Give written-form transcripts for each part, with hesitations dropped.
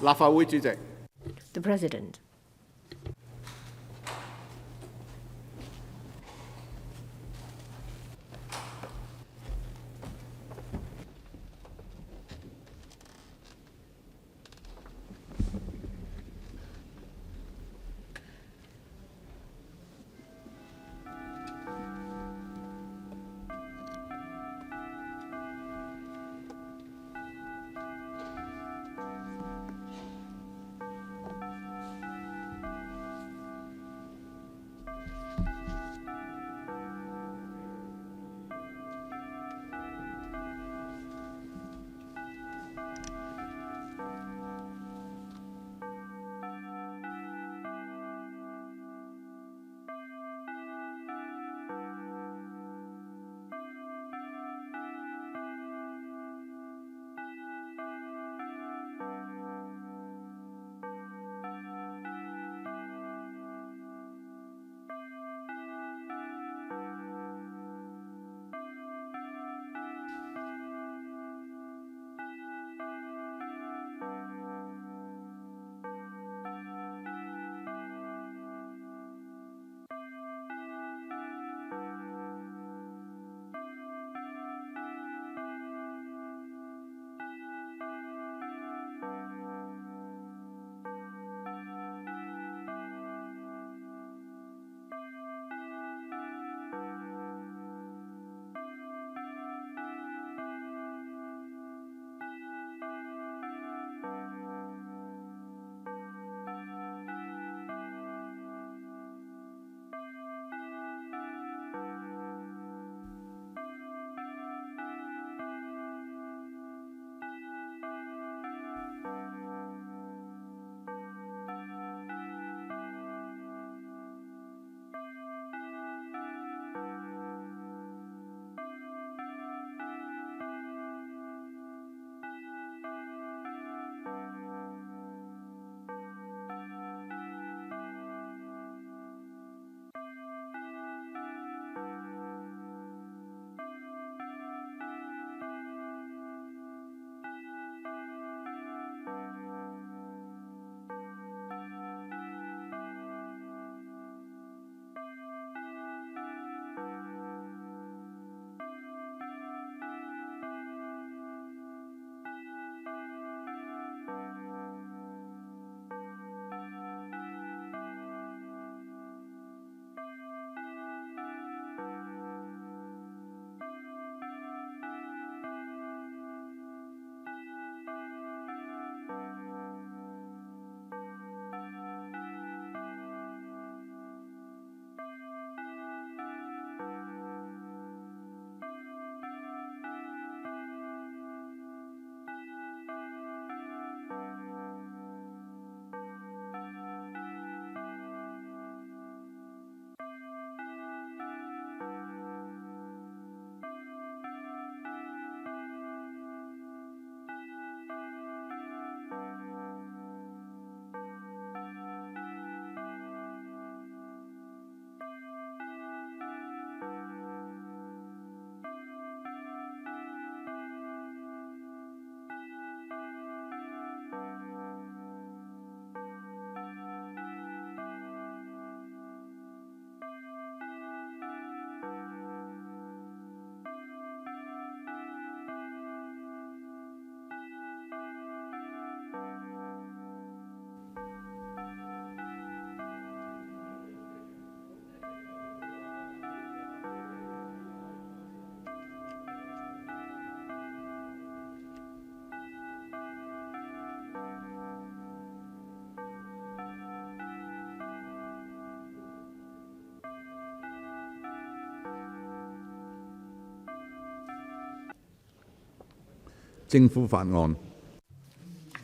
立法會主席。 The President.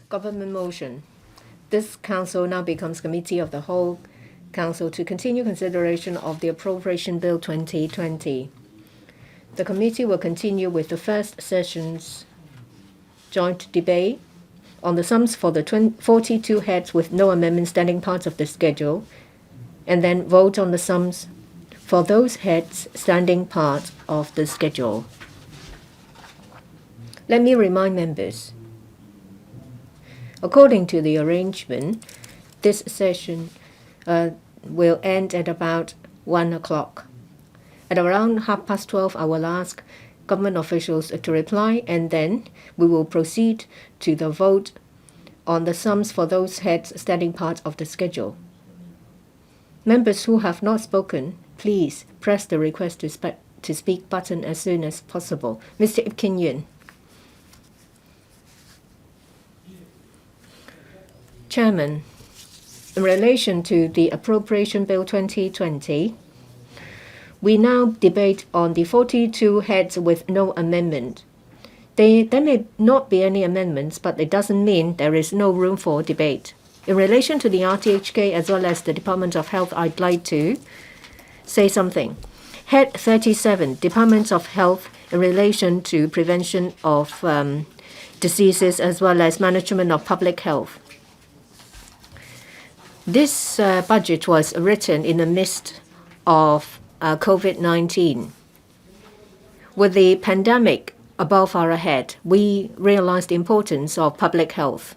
Government motion. This Council now becomes Committee of the Whole Council to continue consideration of the Appropriation Bill 2020. The committee will continue with the first session's joint debate on the sums for the 42 heads with no amendment standing part of the schedule, and then vote on the sums for those heads standing part of the schedule. Let me remind members, According to the arrangement, this session will end at about 1 o'clock. At around 12:30, I will ask government officials to reply, and then we will proceed to the vote on the sums for those heads standing part of the schedule. Members who have not spoken, please press the request to speak button as soon as possible. Mr. Ip Kin Yuen. Chairman, in relation to the Appropriation Bill 2020, we now debate on the 42 heads with no amendment. There may not be any amendments, but it doesn't mean there is no room for debate. In relation to the RTHK as well as the Department of Health, I'd like to say something. Head 37, Department of Health, in relation to prevention of diseases as well as management of public health. This budget was written in the midst of COVID-19. With the pandemic above our head, we realized the importance of public health.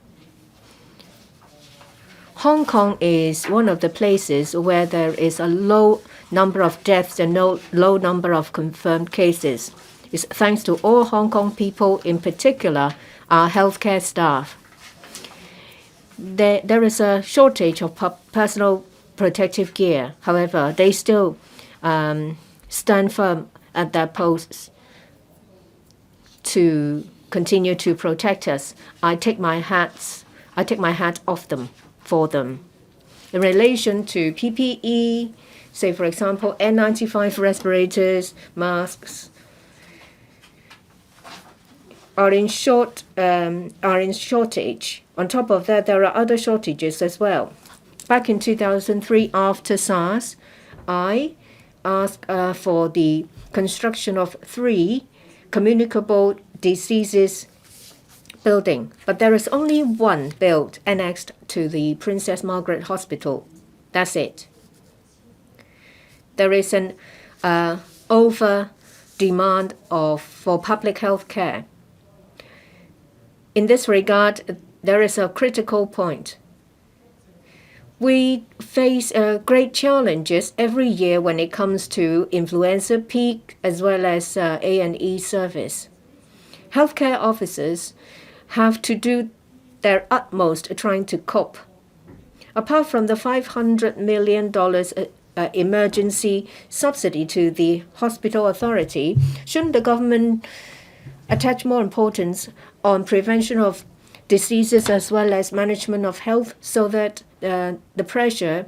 Hong Kong is one of the places where there is a low number of deaths and low number of confirmed cases. It's thanks to all Hong Kong people, in particular our healthcare staff. There is a shortage of personal protective gear. However, they still stand firm at their posts to continue to protect us. I take my hat off them for them. In relation to PPE, say for example N95 respirators, masks, are in shortage. On top of that, there are other shortages as well. Back in 2003, after SARS, I asked for the construction of 3 communicable diseases building, but there is only one built annexed to the Princess Margaret Hospital. That's it. There is an over demand for public health care. In this regard, there is a critical point. We face great challenges every year when it comes to influenza peak as well as A&E service. Healthcare officers have to do their utmost trying to cope. Apart from the $500 million emergency subsidy to the hospital authority, shouldn't the government attach more importance on prevention of diseases as well as management of health so that the pressure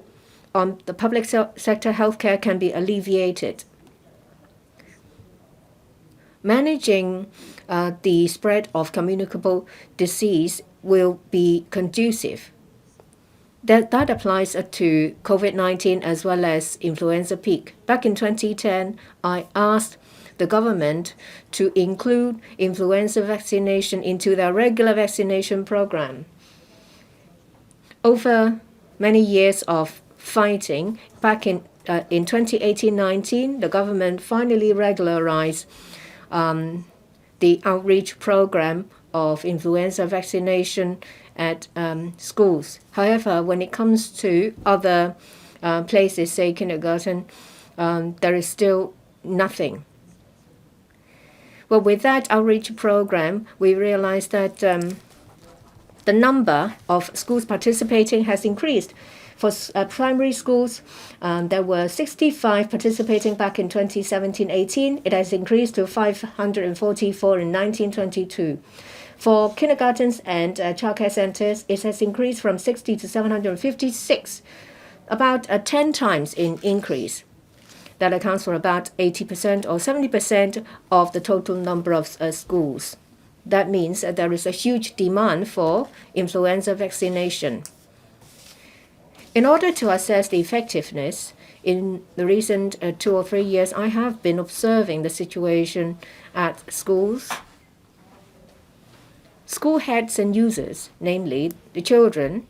on the public sector healthcare can be alleviated? Managing the spread of communicable disease will be conducive. That applies to COVID-19 as well as influenza peak. Back in 2010, I asked the government to include influenza vaccination into their regular vaccination program. Over many years of fighting, back in 2018-19, the government finally regularized the outreach program of influenza vaccination at schools. However, when it comes to other places, say kindergarten, there is still nothing. Well, with that outreach program, we realized that the number of schools participating has increased. For primary schools, there were 65 participating back in 2017-18. It has increased to 544 in 1922. For kindergartens and childcare centers, it has increased from 60 to 756, about 10 times in increase. That accounts for about 80% or 70% of the total number of schools. That means that there is a huge demand for influenza vaccination. In order to assess the effectiveness, in the recent 2 or 3 years, I have been observing the situation at schools. School heads and users, namely the children,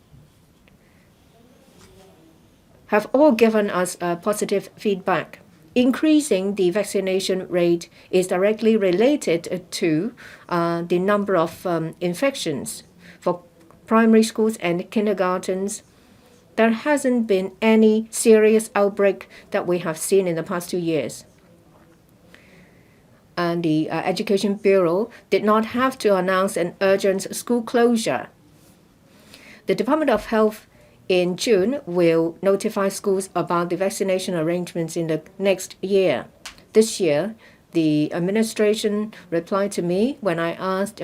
have all given us positive feedback. Increasing the vaccination rate is directly related to the number of infections. For primary schools and kindergartens, there hasn't been any serious outbreak that we have seen in the past 2 years. And the Education Bureau did not have to announce an urgent school closure. The Department of Health in June will notify schools about the vaccination arrangements in the next year. This year, the administration replied to me when I asked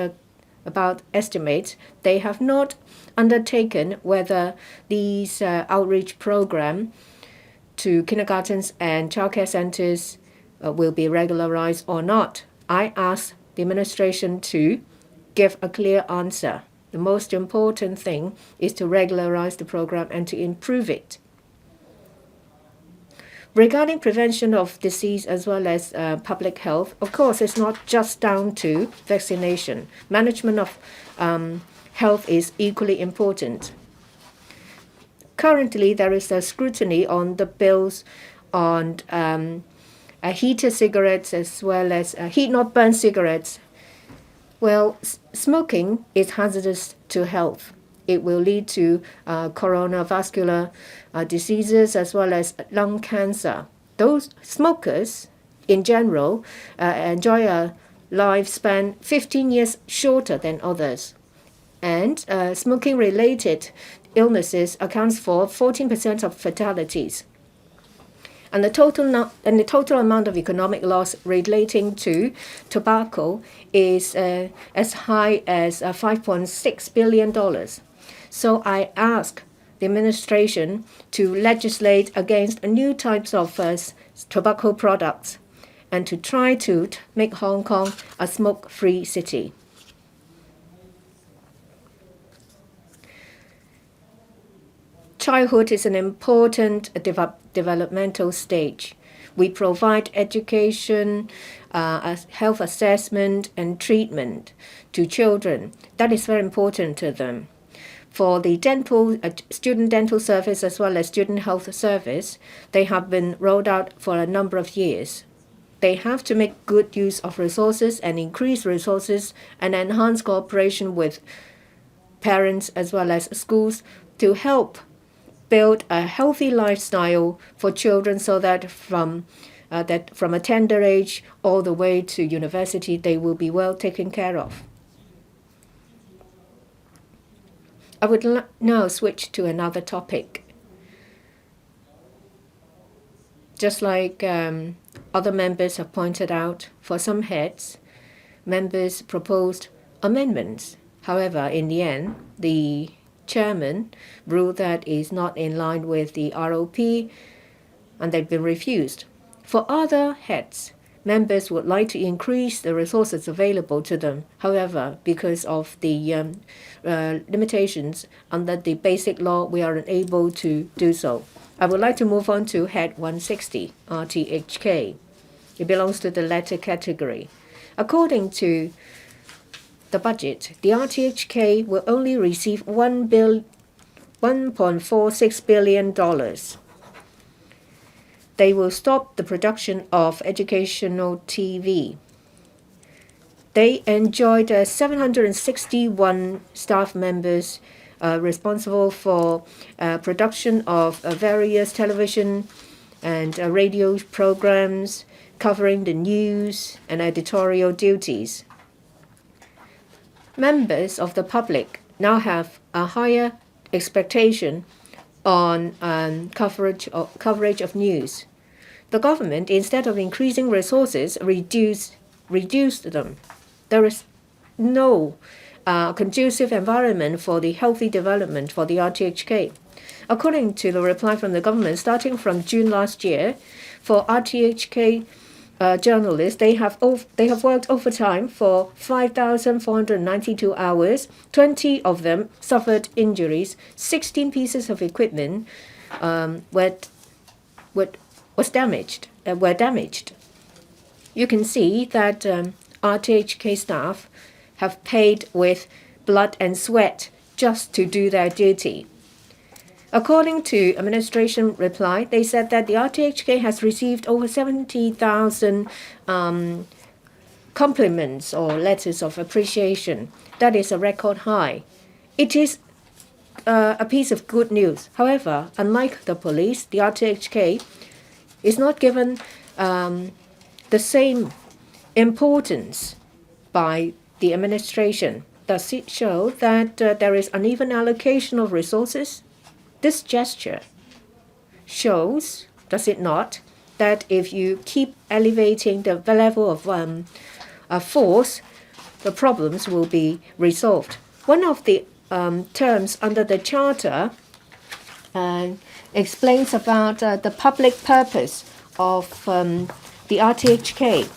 about estimates. They have not undertaken whether these outreach program to kindergartens and childcare centers will be regularized or not. I asked the administration to give a clear answer. The most important thing is to regularize the program and to improve it. Regarding prevention of disease as well as public health, of course, it's not just down to vaccination. Management of health is equally important. Currently, there is a scrutiny on the bills on heated cigarettes as well as heat-not-burn cigarettes. Well, smoking is hazardous to health. It will lead to coronavascular diseases as well as lung cancer. Those smokers, in general, enjoy a lifespan 15 years shorter than others. And smoking-related illnesses accounts for 14% of fatalities. And the total amount of economic loss relating to tobacco is as high as $5.6 billion. So I ask the administration to legislate against new types of tobacco products and to try to make Hong Kong a smoke-free city. Childhood is an important developmental stage. We provide education, health assessment, and treatment to children. That is very important to them. For the student dental service as well as student health service, they have been rolled out for a number of years. They have to make good use of resources and increase resources and enhance cooperation with parents as well as schools to help build a healthy lifestyle for children so that from a tender age all the way to university, they will be well taken care of. I would now switch to another topic. Just like other members have pointed out, for some heads, members proposed amendments. However, in the end, the chairman ruled that is not in line with the ROP and they've been refused. For other heads, members would like to increase the resources available to them. However, because of the limitations under the basic law, we are unable to do so. I would like to move on to Head 160, RTHK. It belongs to the latter category. According to the budget, the RTHK will only receive $1.46 billion. They will stop the production of educational TV. They enjoyed 761 staff members responsible for production of various television and radio programs covering the news and editorial duties. Members of the public now have a higher expectation on coverage of news. The government, instead of increasing resources, reduced them. There is no conducive environment for the healthy development for the RTHK. According to the reply from the government, starting from June last year, for RTHK journalists, they have worked overtime for 5,492 hours. 20 of them suffered injuries. 16 pieces of equipment were damaged. You can see that RTHK staff have paid with blood and sweat just to do their duty. According to administration reply, they said that the RTHK has received over 70,000 compliments or letters of appreciation. That is a record high. It is a piece of good news. However, unlike the police, the RTHK is not given the same importance by the administration. Does it show that there is uneven allocation of resources? This gesture shows, does it not, that if you keep elevating the level of force, the problems will be resolved. One of the terms under the Charter explains about the public purpose of the RTHK.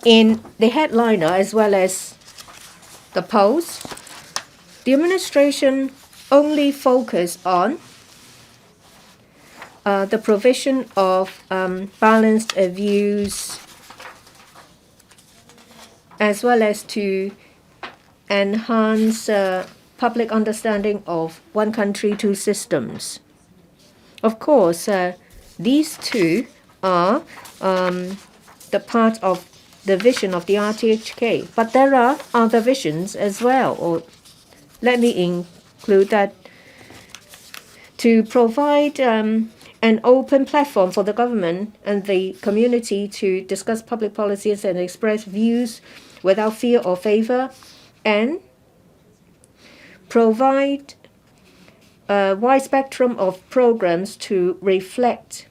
In the headliner as well as the post, the administration only focus on the provision of balanced views as well as to enhance public understanding of one country, two systems. Of course, these two are the part of the vision of the RTHK, but there are other visions as well, or let me include that to provide an open platform for the government and the community to discuss public policies and express views without fear or favor, and provide a wide spectrum of programs to reflect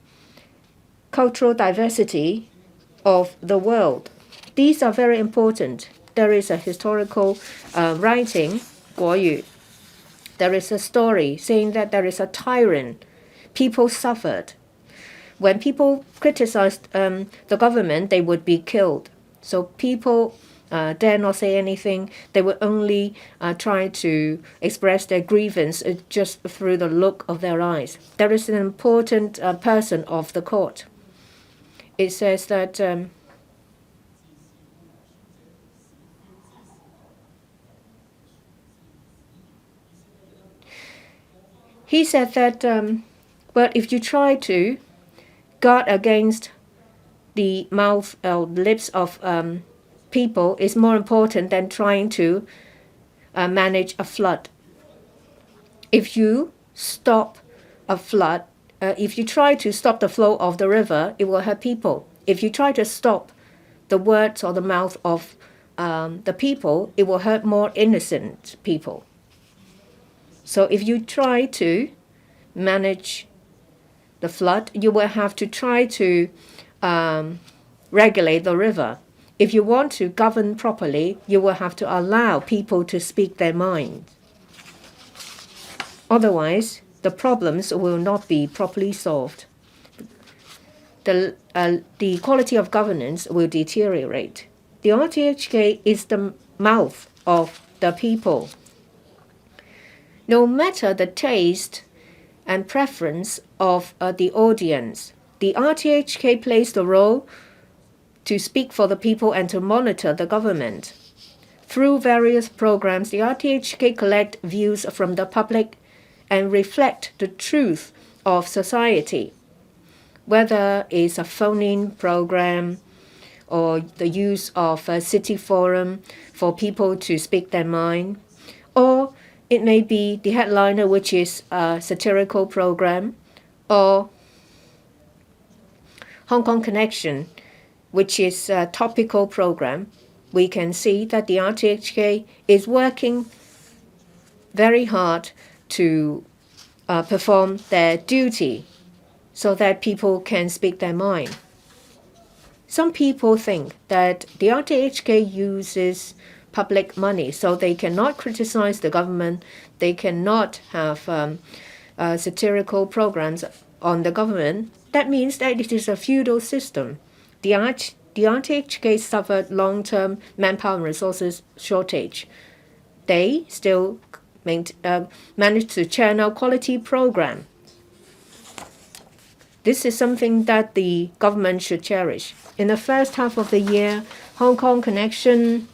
cultural diversity of the world. These are very important. There is a historical writing, 国语. There is a story saying that there is a tyrant. People suffered. When people criticized the government, they would be killed. So people dare not say anything. They would only try to express their grievance just through the look of their eyes. There is an important person of the court. It says that he said that well, if you try to guard against the mouth or lips of people, is more important than trying to manage a flood. If you stop a flood, if you try to stop the flow of the river, it will hurt people. If you try to stop the words or the mouth of the people, it will hurt more innocent people. So if you try to manage the flood, you will have to try to regulate the river. If you want to govern properly, you will have to allow people to speak their mind. Otherwise, the problems will not be properly solved. The quality of governance will deteriorate. The RTHK is the mouth of the people. No matter the taste and preference of the audience, the RTHK plays the role to speak for the people and to monitor the government. Through various programs, the RTHK collect views from the public and reflect the truth of society, whether it's a phone-in program or the use of a city forum for people to speak their mind, or it may be the headliner, which is a satirical program, or Hong Kong Connection, which is a topical program. We can see that the RTHK is working very hard to perform their duty so that people can speak their mind. Some people think that the RTHK uses public money, so they cannot criticize the government, they cannot have satirical programs on the government. That means that it is a feudal system. The RTHK suffered long-term manpower and resources shortage. They still managed to churn out quality program. This is something that the government should cherish. In the first half of the year, Hong Kong Connection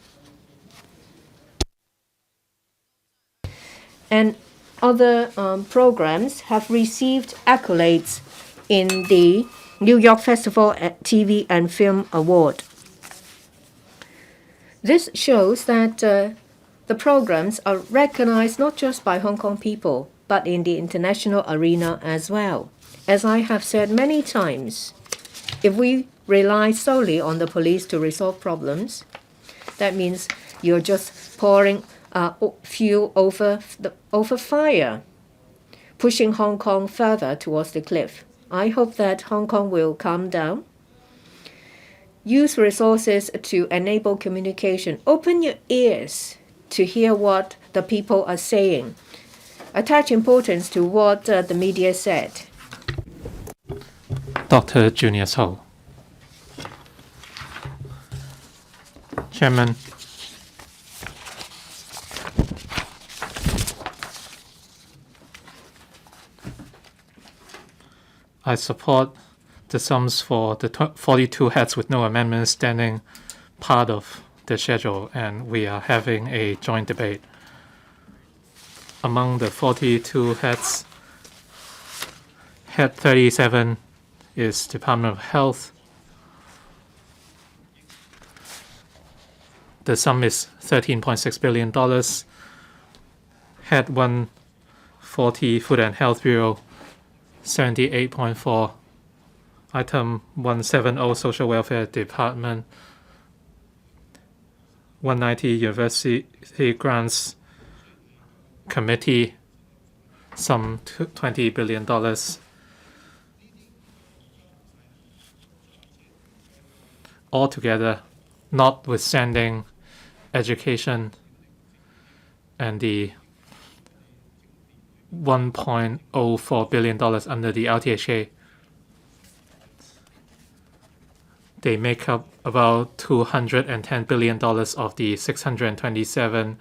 and other programs have received accolades in the New York Festival TV and Film Award. This shows that The programs are recognized not just by Hong Kong people, but in the international arena as well. As I have said many times, if we rely solely on the police to resolve problems, that means you're just pouring fuel over fire, pushing Hong Kong further towards the cliff. I hope that Hong Kong will calm down. Use resources to enable communication. Open your ears to hear what the people are saying. Attach importance to what the media said. Dr. Junius Ho. Chairman, I support the sums for the 42 heads with no amendments standing part of the schedule, and we are having a joint debate. Among the 42 heads, Head 37 is Department of Health. The sum is $13.6 billion. Head 140, Food and Health Bureau, 78.4. Item 170, Social Welfare Department, 190, University Grants Committee, sum $20 billion. Altogether, notwithstanding education and the $1.04 billion under the RTHK, they make up about $210 billion of the $627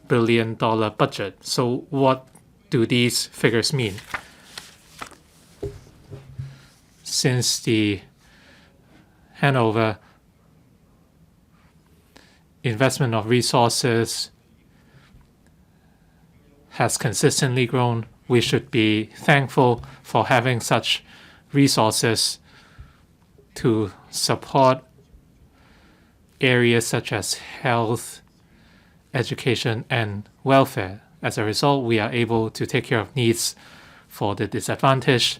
billion budget. So what do these figures mean? Since the handover, investment of resources has consistently grown. We should be thankful for having such resources to support areas such as health, education, and welfare. As a result, we are able to take care of needs for the disadvantaged.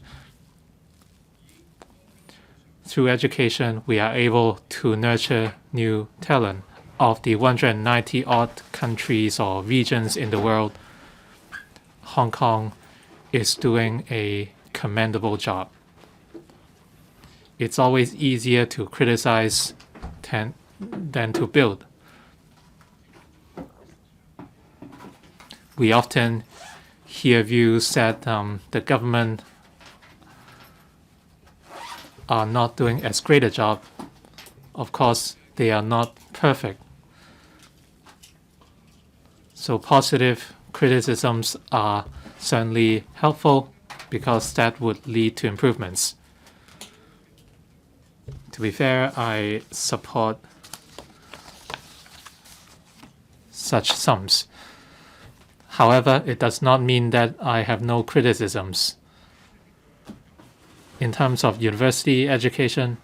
Through education, we are able to nurture new talent. Of the 190 odd countries or regions in the world, Hong Kong is doing a commendable job. It's always easier to criticize than to build. We often hear views that the government are not doing as great a job. Of course, they are not perfect. So positive criticisms are certainly helpful because that would lead to improvements. To be fair, I support such sums. However, it does not mean that I have no criticisms. In terms of university education,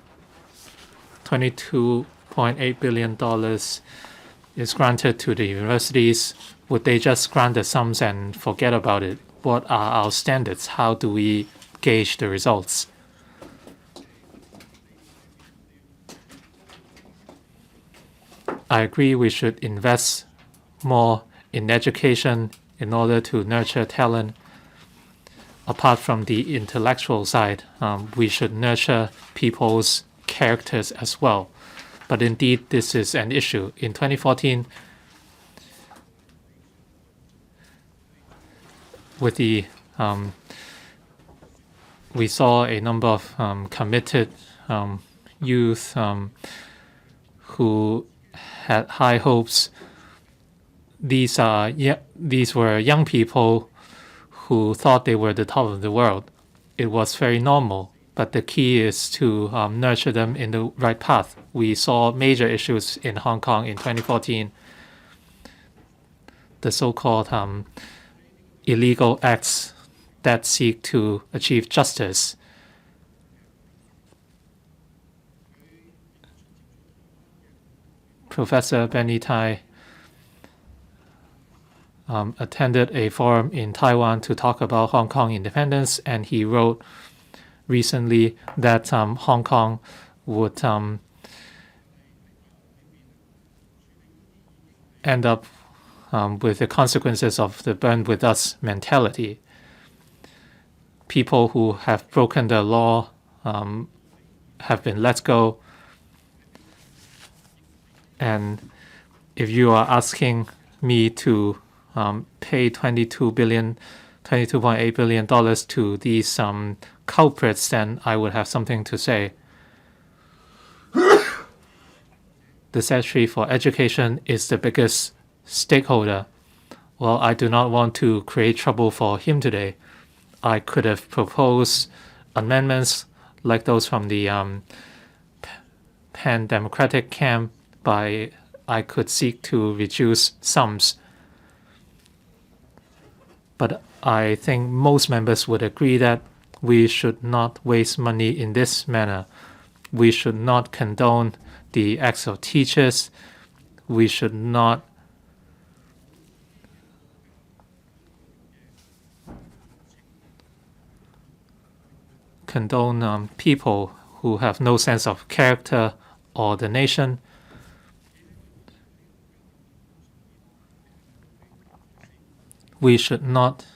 $22.8 billion is granted to the universities. Would they just grant the sums and forget about it? What are our standards? How do we gauge the results? I agree we should invest more in education in order to nurture talent. Apart from the intellectual side, we should nurture people's characters as well. But indeed, this is an issue. In 2014, with the we saw a number of committed youth who had high hopes. These were young people who thought they were the top of the world. It was very normal, but the key is to nurture them in the right path. We saw major issues in Hong Kong in 2014. The so-called illegal acts that seek to achieve justice. Professor Benny Tai attended a forum in Taiwan to talk about Hong Kong independence, and he wrote recently that Hong Kong would end up with the consequences of the burn with us mentality. People who have broken the law have been let go. And if you are asking me to pay $22.8 billion to these culprits, then I would have something to say. The Secretary for Education is the biggest stakeholder. Well, I do not want to create trouble for him today. I could have proposed amendments like those from the pan-democratic camp. I could seek to reduce sums. But I think most members would agree that we should not waste money in this manner. We should not condone the acts of teachers. We should not condone people who have no sense of character or the nation. We should not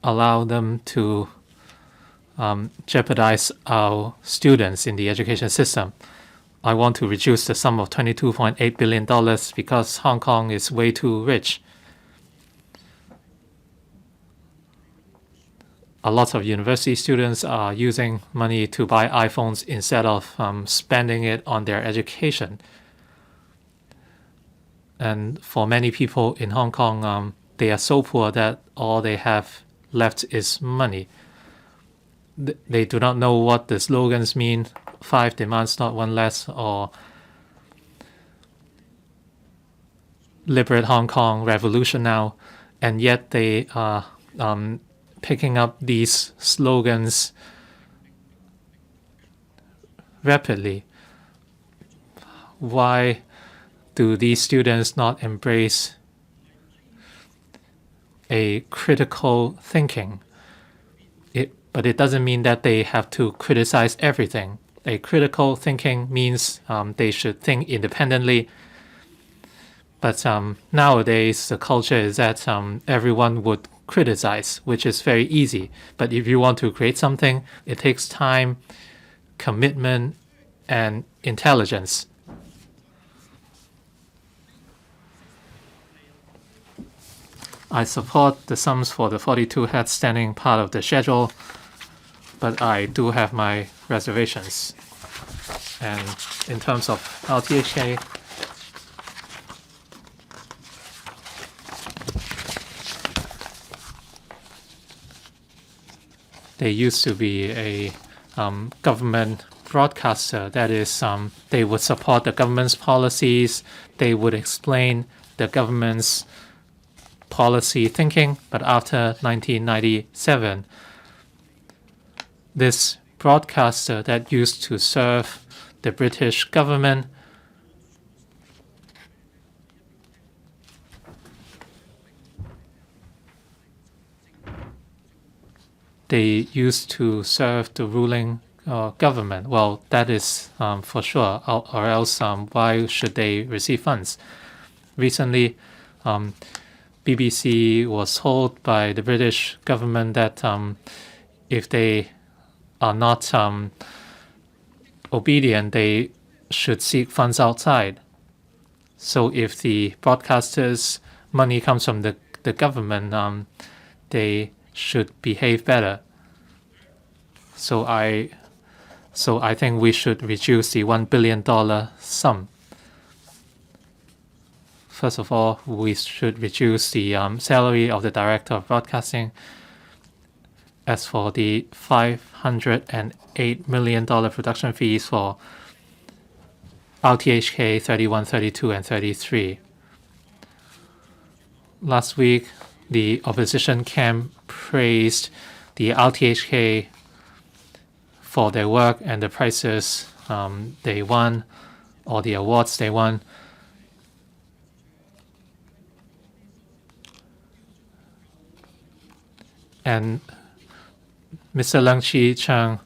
allow them to jeopardize our students in the education system. I want to reduce the sum of $22.8 billion because Hong Kong is way too rich. A lot of university students are using money to buy iPhones instead of spending it on their education. And for many people in Hong Kong, they are so poor that all they have left is money. They do not know what the slogans mean, 5 demands, not one less, or Liberate Hong Kong, Revolution Now, and yet they are picking up these slogans rapidly. Why do these students not embrace a critical thinking? But it doesn't mean that they have to criticize everything. A critical thinking means they should think independently. But nowadays, the culture is that everyone would criticize, which is very easy. But if you want to create something, it takes time, commitment, and intelligence. I support the sums for the 42 heads standing part of the schedule, but I do have my reservations. And in terms of RTHK, they used to be a government broadcaster. That is, they would support the government's policies, they would explain the government's policy thinking, but after 1997, this broadcaster that used to serve the British government they used to serve the ruling government. Well, that is for sure, or else why should they receive funds? Recently, BBC was told by the British government that if they are not obedient, they should seek funds outside. So if the broadcasters' money comes from the government, they should behave better. So I think we should reduce the $1 billion sum. First of all, we should reduce the salary of the Director of Broadcasting. As for the $508 million production fees for RTHK 31, 32, and 33. Last week, the opposition camp praised the RTHK for their work and the prizes they won, or the awards they won. And Mr. Leung Chi-Chung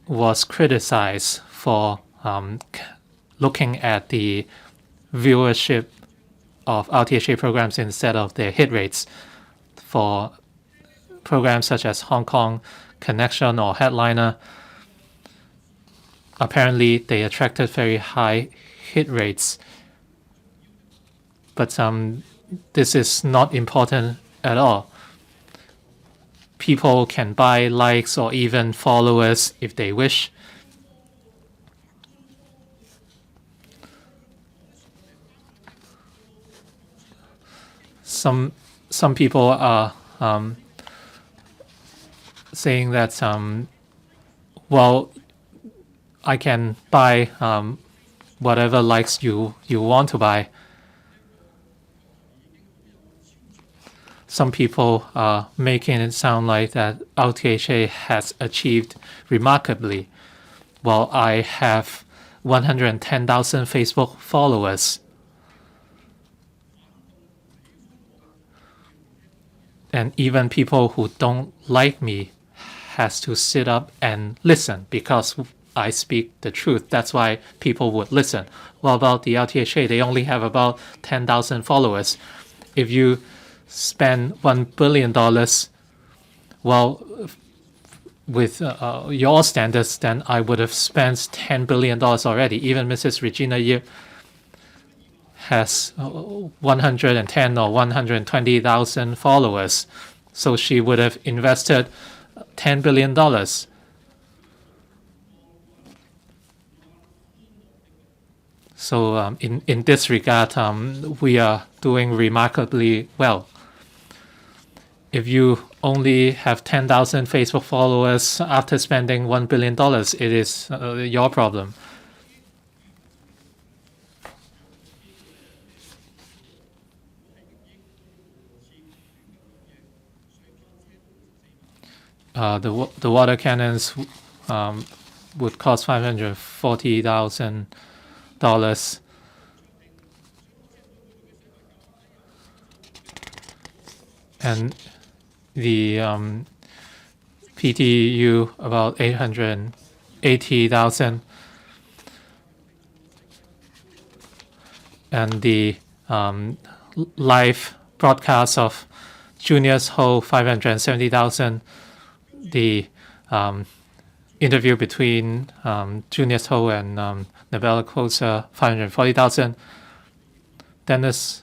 was criticized for looking at the viewership of RTHK programs instead of their hit rates for programs such as Hong Kong Connection or Headliner. Apparently, they attracted very high hit rates. But this is not important at all. People can buy likes or even followers if they wish. Some people are saying that well, I can buy whatever likes you want to buy. Some people are making it sound like that RTHK has achieved remarkably. Well, I have 110,000 Facebook followers. And even people who don't like me has to sit up and listen because I speak the truth. That's why people would listen. Well, about the RTHK, they only have about 10,000 followers. If you spend $1 billion, well, with your standards, then I would have spent $10 billion already. Even Mrs. Regina Yip has 110 or 120,000 followers, so she would have invested $10 billion. So in this regard, we are doing remarkably well. If you only have 10,000 Facebook followers after spending $1 billion, it is your problem. The water cannons would cost $540,000. And the PTU about 880,000, and the live broadcast of Junior's Ho 570,000. The interview between Junior's Ho and Nabella Kosa 540,000. Dennis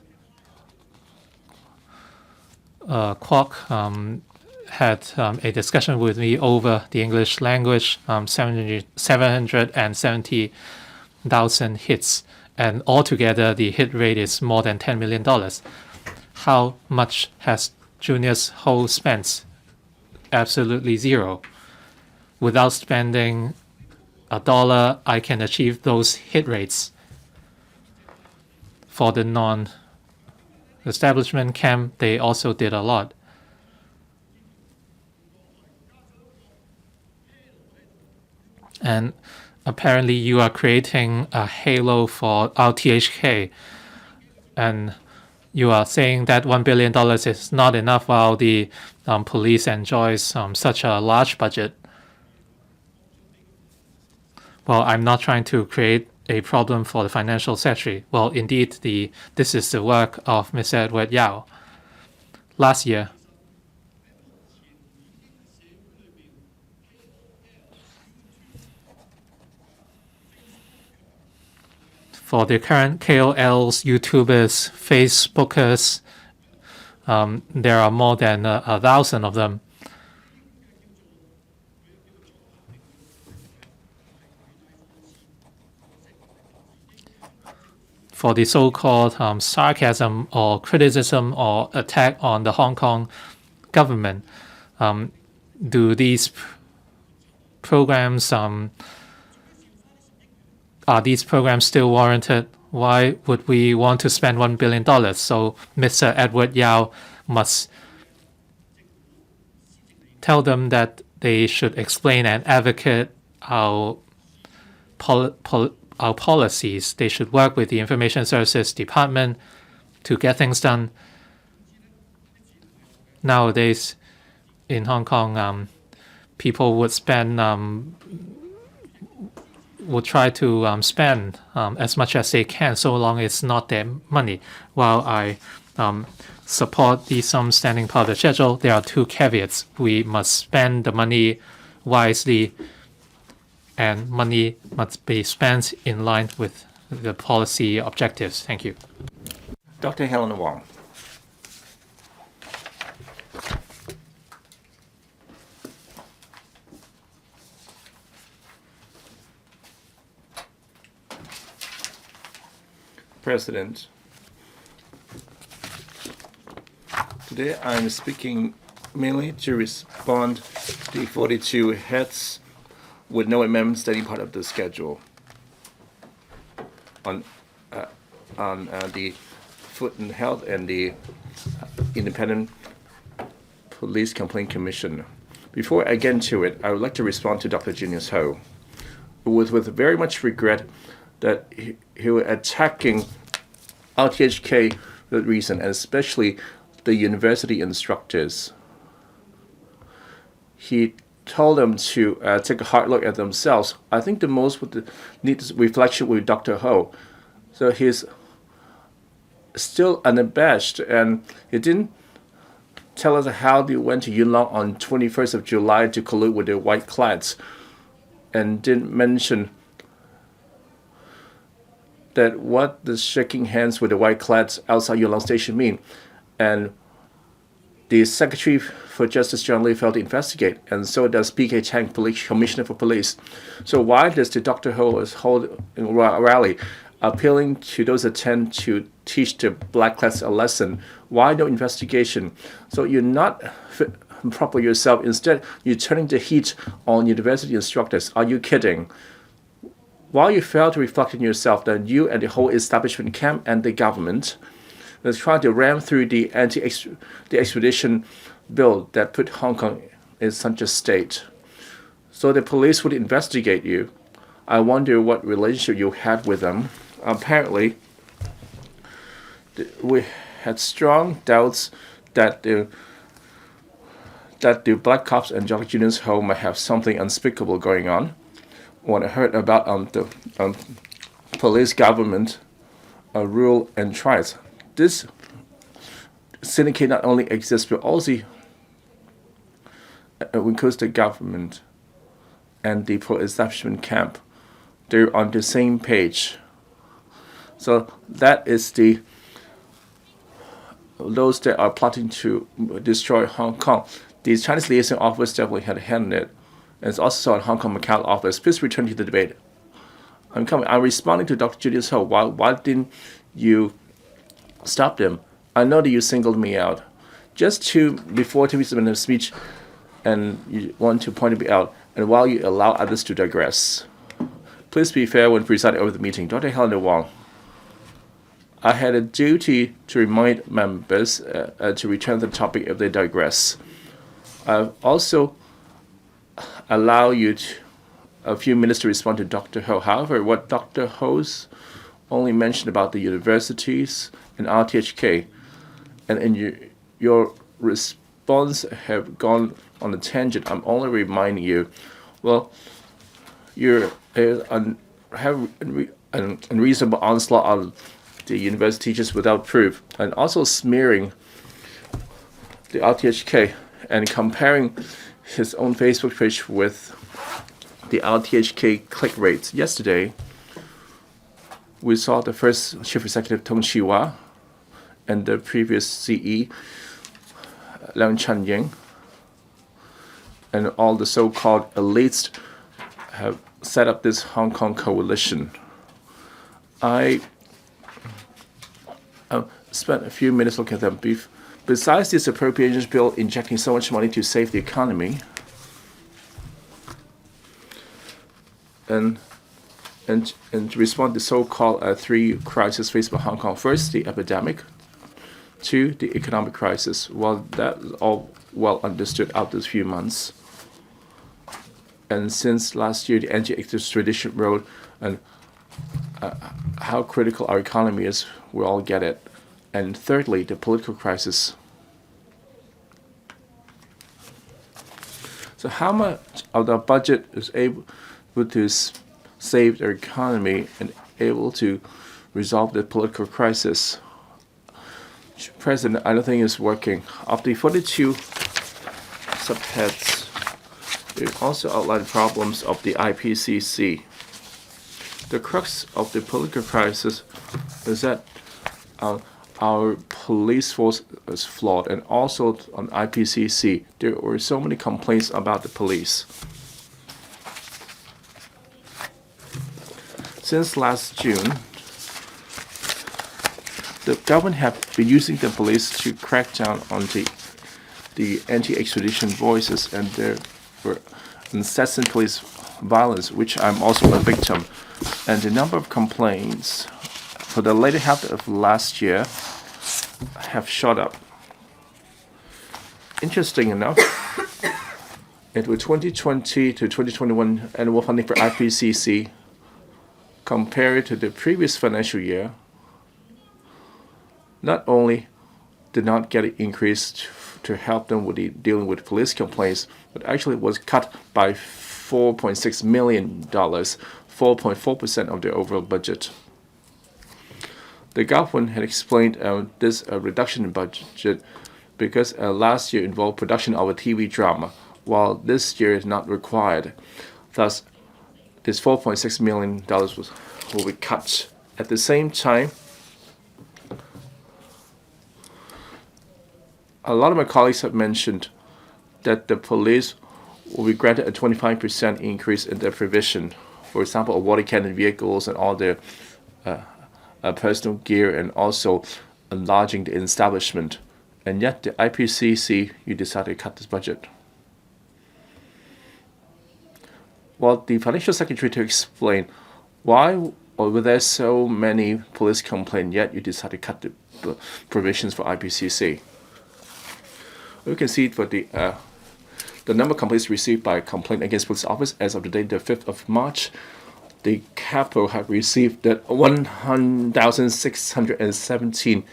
Kwok had a discussion with me over the English language, 770,000 hits, and altogether the hit rate is more than $10 million. How much has Junior's Ho spent? Absolutely zero. Without spending $1, I can achieve those hit rates. For the non-establishment camp, they also did a lot. And apparently you are creating a halo for RTHK, and you are saying that $1 billion is not enough while the police enjoys such a large budget. Well, I'm not trying to create a problem for the financial secretary. Well, indeed, this is the work of Mr. Edward Yao. Last year, for the current KOLs, YouTubers, Facebookers, there are more than 1,000 of them. For the so-called sarcasm or criticism or attack on the Hong Kong government, do these programs are these programs still warranted? Why would we want to spend $1 billion? So Mr. Edward Yao must tell them that they should explain and advocate our policies. They should work with the Information Services Department to get things done. nowadays in Hong Kong, people would spend will try to spend as much as they can, so long it's not their money. While I support the sum standing part of the schedule, there are two caveats. We must spend the money wisely, and money must be spent in line with the policy objectives. Thank you. Dr. Helen Wong. President, today I'm speaking mainly to respond to the 42 heads with no amendments standing part of the schedule on the Food and Health and the Independent Police Complaint Commission. Before I get into it, I would like to respond to Dr. Genius Ho. It was with very much regret that he was attacking RTHK for that reason, and especially the university instructors. He told them to take a hard look at themselves. I think the most would need reflection with Dr. Ho. So he's still unabashed, and he didn't tell us how they went to Yuen Long on 21st of July to collude with the white clads, and didn't mention that what does shaking hands with the white clads outside Yuen Long Station mean. And the Secretary for Justice John Lee failed to investigate, and so does P.K. Chang, Commissioner for Police. So why does the Dr. Ho hold a rally appealing to those attend to teach the black class a lesson? Why no investigation? So you're not proper yourself. Instead, you're turning the heat on university instructors. Are you kidding? While you fail to reflect on yourself, then you and the whole establishment camp and the government is trying to ram through the extradition bill that put Hong Kong in such a state. So the police would investigate you. I wonder what relationship you had with them. Apparently, we had strong doubts that the black cops and Dr. Genius Ho might have something unspeakable going on. When I heard about the police government rule and tries, this syndicate not only exists but also includes the government and the pro-establishment camp. They're on the same page. So that is those that are plotting to destroy Hong Kong. The Chinese liaison office definitely had a hand in it. And it's also in Hong Kong Macau office. Please return to the debate. I'm responding to Dr. Genius Ho. Why didn't you stop them? I know that you singled me out. Before 2 minutes of speech, and you want to point me out, and while you allow others to digress. Please be fair when presiding over the meeting. Dr. Helen Wong, I had a duty to remind members to return to the topic if they digress. I've also allow you a few minutes to respond to Dr. Ho. However, what Dr. Ho's only mentioned about the universities and RTHK, and in your response have gone on a tangent. I'm only reminding you, well, you have an unreasonable onslaught on the university teachers without proof, and also smearing the RTHK and comparing his own Facebook page with the RTHK click rates. Yesterday, we saw the first Chief Executive Tong Chi-Wah and the previous CE Leung Chun-ying and all the so-called elites have set up this Hong Kong coalition. I spent a few minutes looking at them. Besides this appropriations bill injecting so much money to save the economy, and to respond to so-called three crises faced by Hong Kong. First, the epidemic. Two, the economic crisis. Well, that is all well understood after a few months. And since last year, the anti-extradition road and how critical our economy is, we all get it. And thirdly, the political crisis. So how much of the budget is able to save the economy and able to resolve the political crisis? President, I don't think it's working. Of the 42 subheads, it also outlined problems of the IPCC. The crux of the political crisis is that our police force is flawed, and also on IPCC, there were so many complaints about the police. Since last June, the government have been using the police to crack down on the anti-extradition voices, and there were incessant police violence, which I'm also a victim. And the number of complaints for the later half of last year have shot up. Interesting enough, it was 2020 to 2021 annual funding for IPCC compared to the previous financial year, not only did not get increased to help them with dealing with police complaints, but actually was cut by $4.6 million, 4.4% of their overall budget. The government had explained this reduction in budget because last year involved production of a TV drama, while this year is not required. Thus, this $4.6 million will be cut. At the same time, a lot of my colleagues have mentioned that the police will be granted a 25% increase in their provision. For example, water cannon vehicles and all their personal gear, and also enlarging the establishment. And yet the IPCC, you decided to cut this budget. Well, the financial secretary to explain why were there so many police complaints, yet you decided to cut the provisions for IPCC. We can see for the number of complaints received by complaint against police office as of the date, the 5th of March, the capital have received that 1,617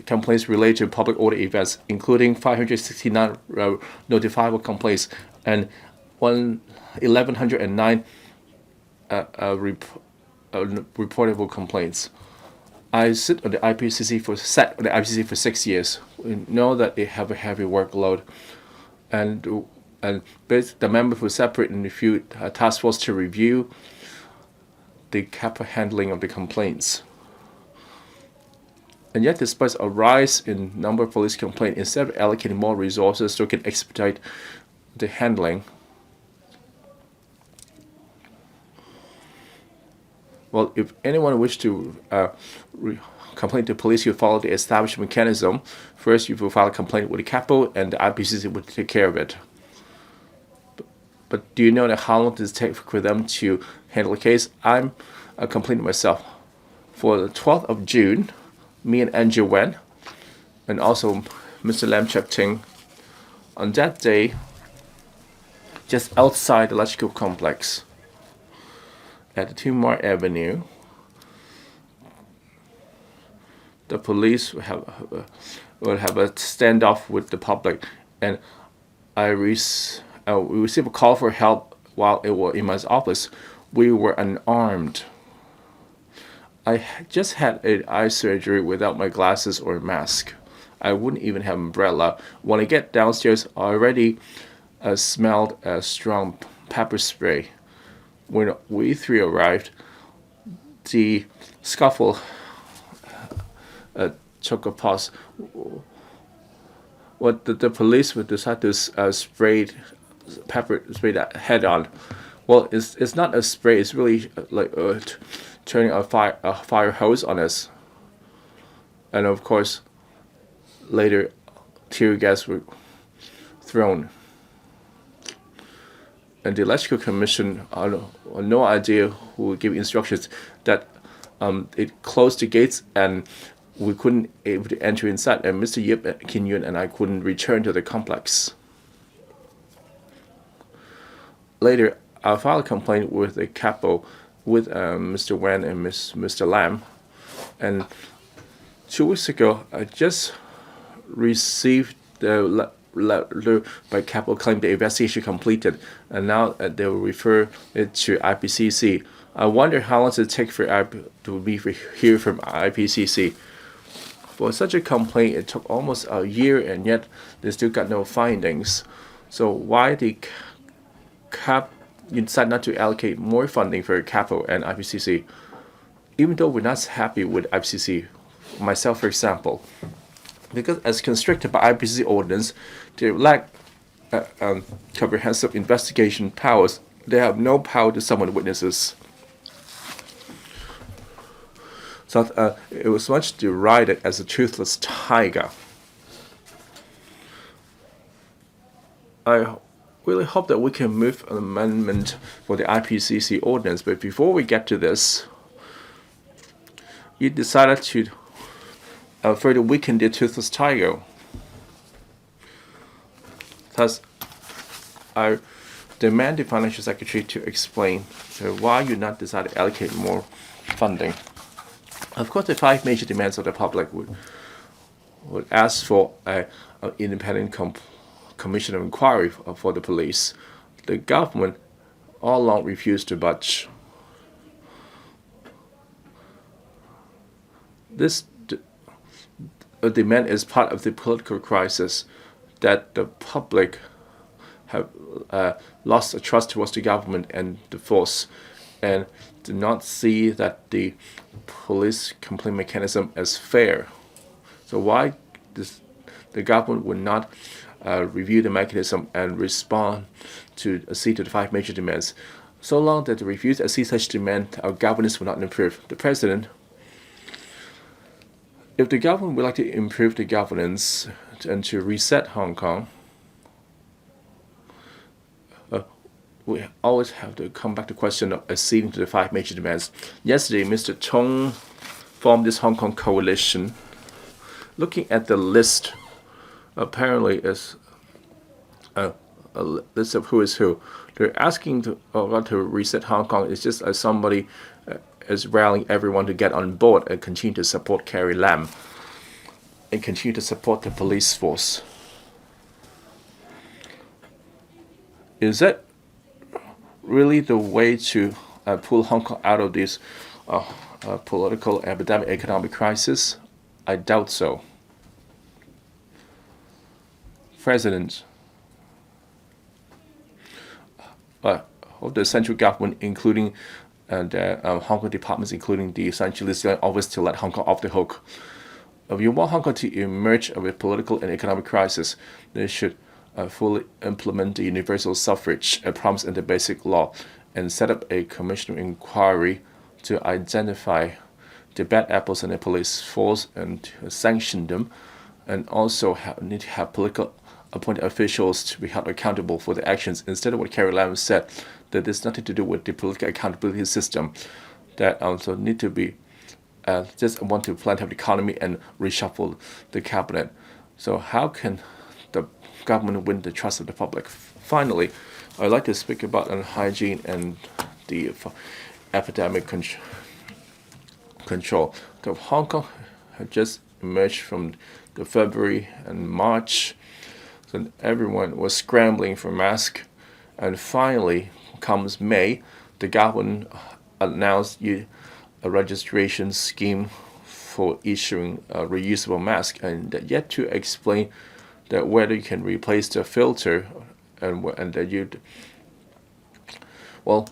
complaints related to public order events, including 569 notifiable complaints and 1,109 reportable complaints. I sit on the IPCC for 6 years. We know that they have a heavy workload, and the members were separate in a few task force to review the capital handling of the complaints. And yet, despite a rise in number of police complaints, instead of allocating more resources so it can expedite the handling, well, if anyone wishes to complain to police, you follow the established mechanism. First, you will file a complaint with the capital, and the IPCC will take care of it. But do you know that how long does it take for them to handle a case? I'm complaining myself. For the 12th of June, me and Andrew went, and also Mr. Lam Chep-Ting, on that day, just outside the electrical complex at the Timor Avenue, the police will have a standoff with the public, and we received a call for help while it was in my office. We were unarmed. I just had an eye surgery without my glasses or mask. I wouldn't even have an umbrella. When I get downstairs, I already smelled a strong pepper spray. When we three arrived, the scuffle took a pause. What the police would decide to spray that head on. Well, it's not a spray. It's really like turning a fire hose on us. And of course, later, tear gas were thrown. And the electrical commission had no idea who would give instructions that it closed the gates and we couldn't able to enter inside, and Mr. Yip, Kim Yun, and I couldn't return to the complex. Later, I filed a complaint with the capo, with Mr. Wan and Mr. Lam, and 2 weeks ago, I just received the letter by Capital claimed the investigation completed, and now they will refer it to IPCC. I wonder how long does it take to hear from IPCC. For such a complaint, it took almost a year, and yet they still got no findings. So why you decide not to allocate more funding for Capital and IPCC? Even though we're not happy with IPCC, myself for example, because as constricted by IPCC ordinance, they lack comprehensive investigation powers. They have no power to summon witnesses. So it was much derided as a toothless tiger. I really hope that we can move an amendment for the IPCC ordinance, but before we get to this, you decided to further weaken the toothless tiger. Thus, I demand the Financial Secretary to explain why you not decided to allocate more funding. Of course, the 5 major demands of the public would ask for an independent commission of inquiry for the police. The government all along refused to budge. This demand is part of the political crisis that the public have lost the trust towards the government and the force, and do not see that the police complaint mechanism as fair. So why the government would not review the mechanism and respond to accede to the 5 major demands? So long that they refuse to accede such demand, our governance will not improve. The president, if the government would like to improve the governance and to reset Hong Kong, we always have to come back to the question of acceding to the 5 major demands. Yesterday, Mr. Chong formed this Hong Kong coalition. Looking at the list, apparently is a list of who is who. They're asking to reset Hong Kong. It's just as somebody is rallying everyone to get on board and continue to support Carrie Lam and continue to support the police force. Is that really the way to pull Hong Kong out of this political, epidemic, economic crisis? I doubt so. President of the central government, including the Hong Kong departments, including the Central Legislative Office, to let Hong Kong off the hook. If you want Hong Kong to emerge of a political and economic crisis, they should fully implement the universal suffrage promised in the Basic Law and set up a commission of inquiry to identify the bad apples in the police force and to sanction them, and also need to have political appointed officials to be held accountable for their actions, instead of what Carrie Lam said, that there's nothing to do with the political accountability system, that also need to be just want to plant up the economy and reshuffle the cabinet. So how can the government win the trust of the public? Finally, I'd like to speak about hygiene and the epidemic control. So Hong Kong had just emerged from the February and March, so everyone was scrambling for masks, and finally, comes May, the government announced a registration scheme for issuing a reusable mask, and yet to explain that whether you can replace the filter and that you, well,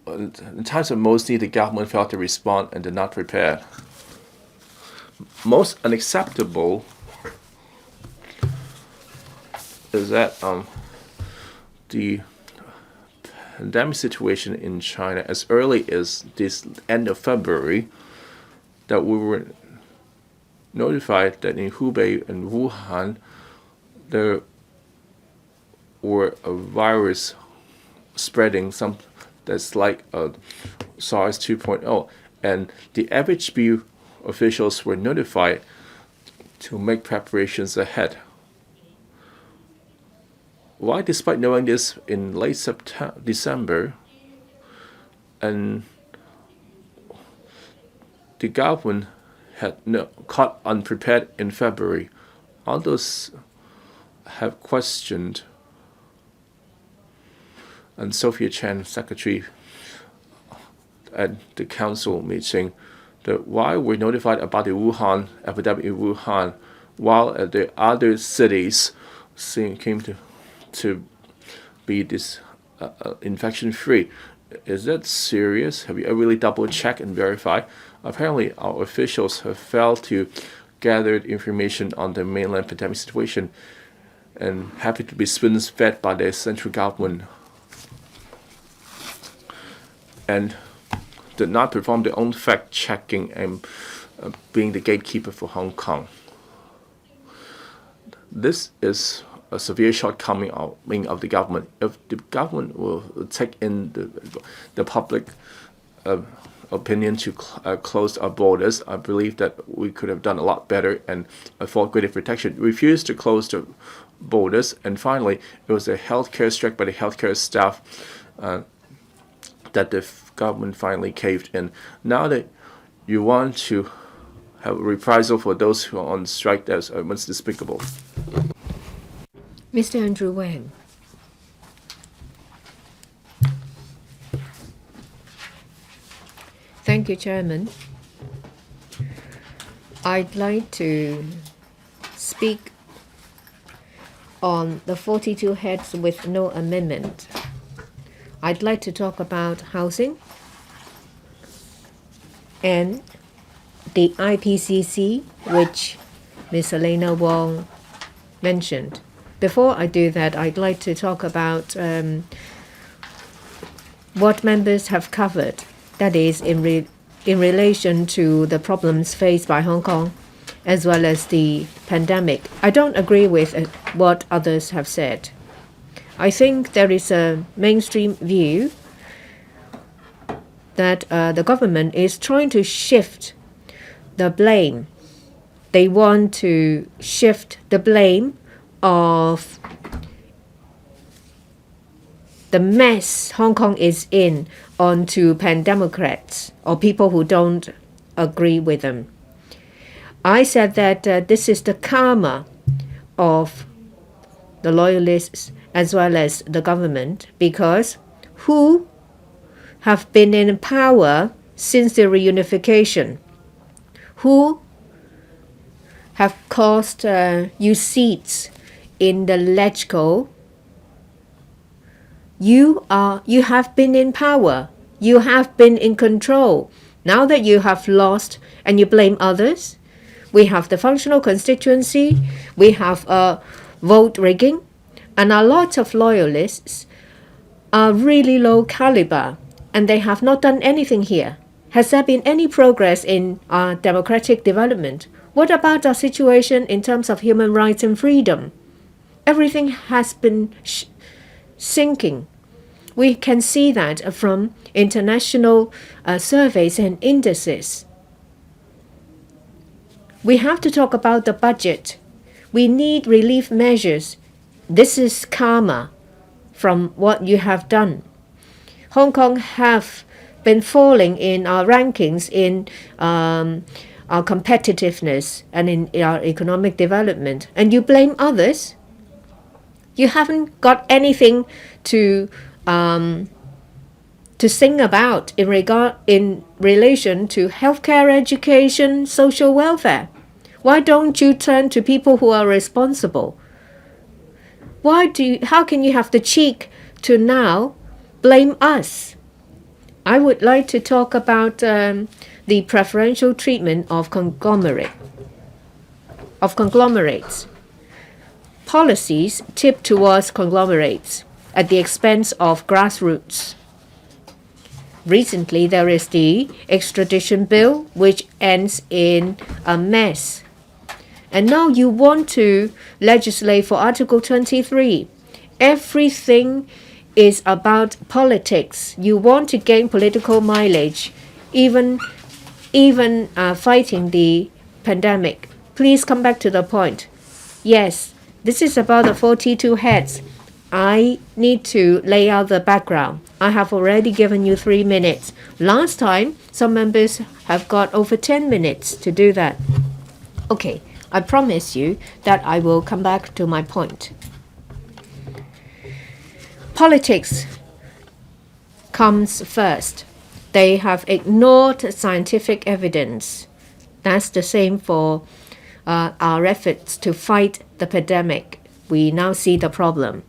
in times of most need, the government failed to respond and did not prepare. Most unacceptable is that the pandemic situation in China, as early as this end of February, that we were notified that in Hubei and Wuhan there were a virus spreading, some that's like SARS 2.0, and the FHB officials were notified to make preparations ahead. Why, despite knowing this in late December, and the government had caught unprepared in February, all those have questioned and Sophia Chen, secretary at the council meeting, that why we're notified about the Wuhan epidemic in Wuhan, while the other cities came to be this infection free. Is that serious? Have you really double checked and verified? Apparently, our officials have failed to gather information on the mainland pandemic situation and happy to be spoon-fed by the central government and did not perform their own fact-checking and being the gatekeeper for Hong Kong. This is a severe shortcoming of the government. If the government will take in the public opinion to close our borders, I believe that we could have done a lot better and afford greater protection. Refused to close the borders, and finally, it was a healthcare strike by the healthcare staff that the government finally caved in. Now that you want to have a reprisal for those who are on strike, that's almost despicable. Mr. Andrew Wang. Thank you, Chairman. I'd like to speak on the 42 heads with no amendment. I'd like to talk about housing and the IPCC, which Ms. Elena Wong mentioned. Before I do that, I'd like to talk about what members have covered, that is, in relation to the problems faced by Hong Kong, as well as the pandemic. I don't agree with what others have said. I think there is a mainstream view that the government is trying to shift the blame. They want to shift the blame of the mess Hong Kong is in onto pandemocrats or people who don't agree with them. I said that this is the karma of the loyalists as well as the government, because who have been in power since the reunification, who have caused you seats in the LegCo, you have been in power, you have been in control. Now that you have lost and you blame others, we have the functional constituency, we have vote rigging, and a lot of loyalists are really low caliber and they have not done anything here. Has there been any progress in our democratic development? What about our situation in terms of human rights and freedom? Everything has been sinking. We can see that from international surveys and indices. We have to talk about the budget. We need relief measures. This is karma from what you have done. Hong Kong have been falling in our rankings in our competitiveness and in our economic development. And you blame others? You haven't got anything to sing about in relation to healthcare, education, social welfare. Why don't you turn to people who are responsible? How can you have the cheek to now blame us? I would like to talk about the preferential treatment of conglomerates. Policies tip towards conglomerates at the expense of grassroots. Recently, there is the extradition bill, which ends in a mess. And now you want to legislate for Article 23. Everything is about politics. You want to gain political mileage, even fighting the pandemic. Please come back to the point. Yes, this is about the 42 heads. I need to lay out the background. I have already given you 3 minutes. Last time, some members have got over 10 minutes to do that. Okay, I promise you that I will come back to my point. Politics comes first. They have ignored scientific evidence. That's the same for our efforts to fight the pandemic. We now see the problem.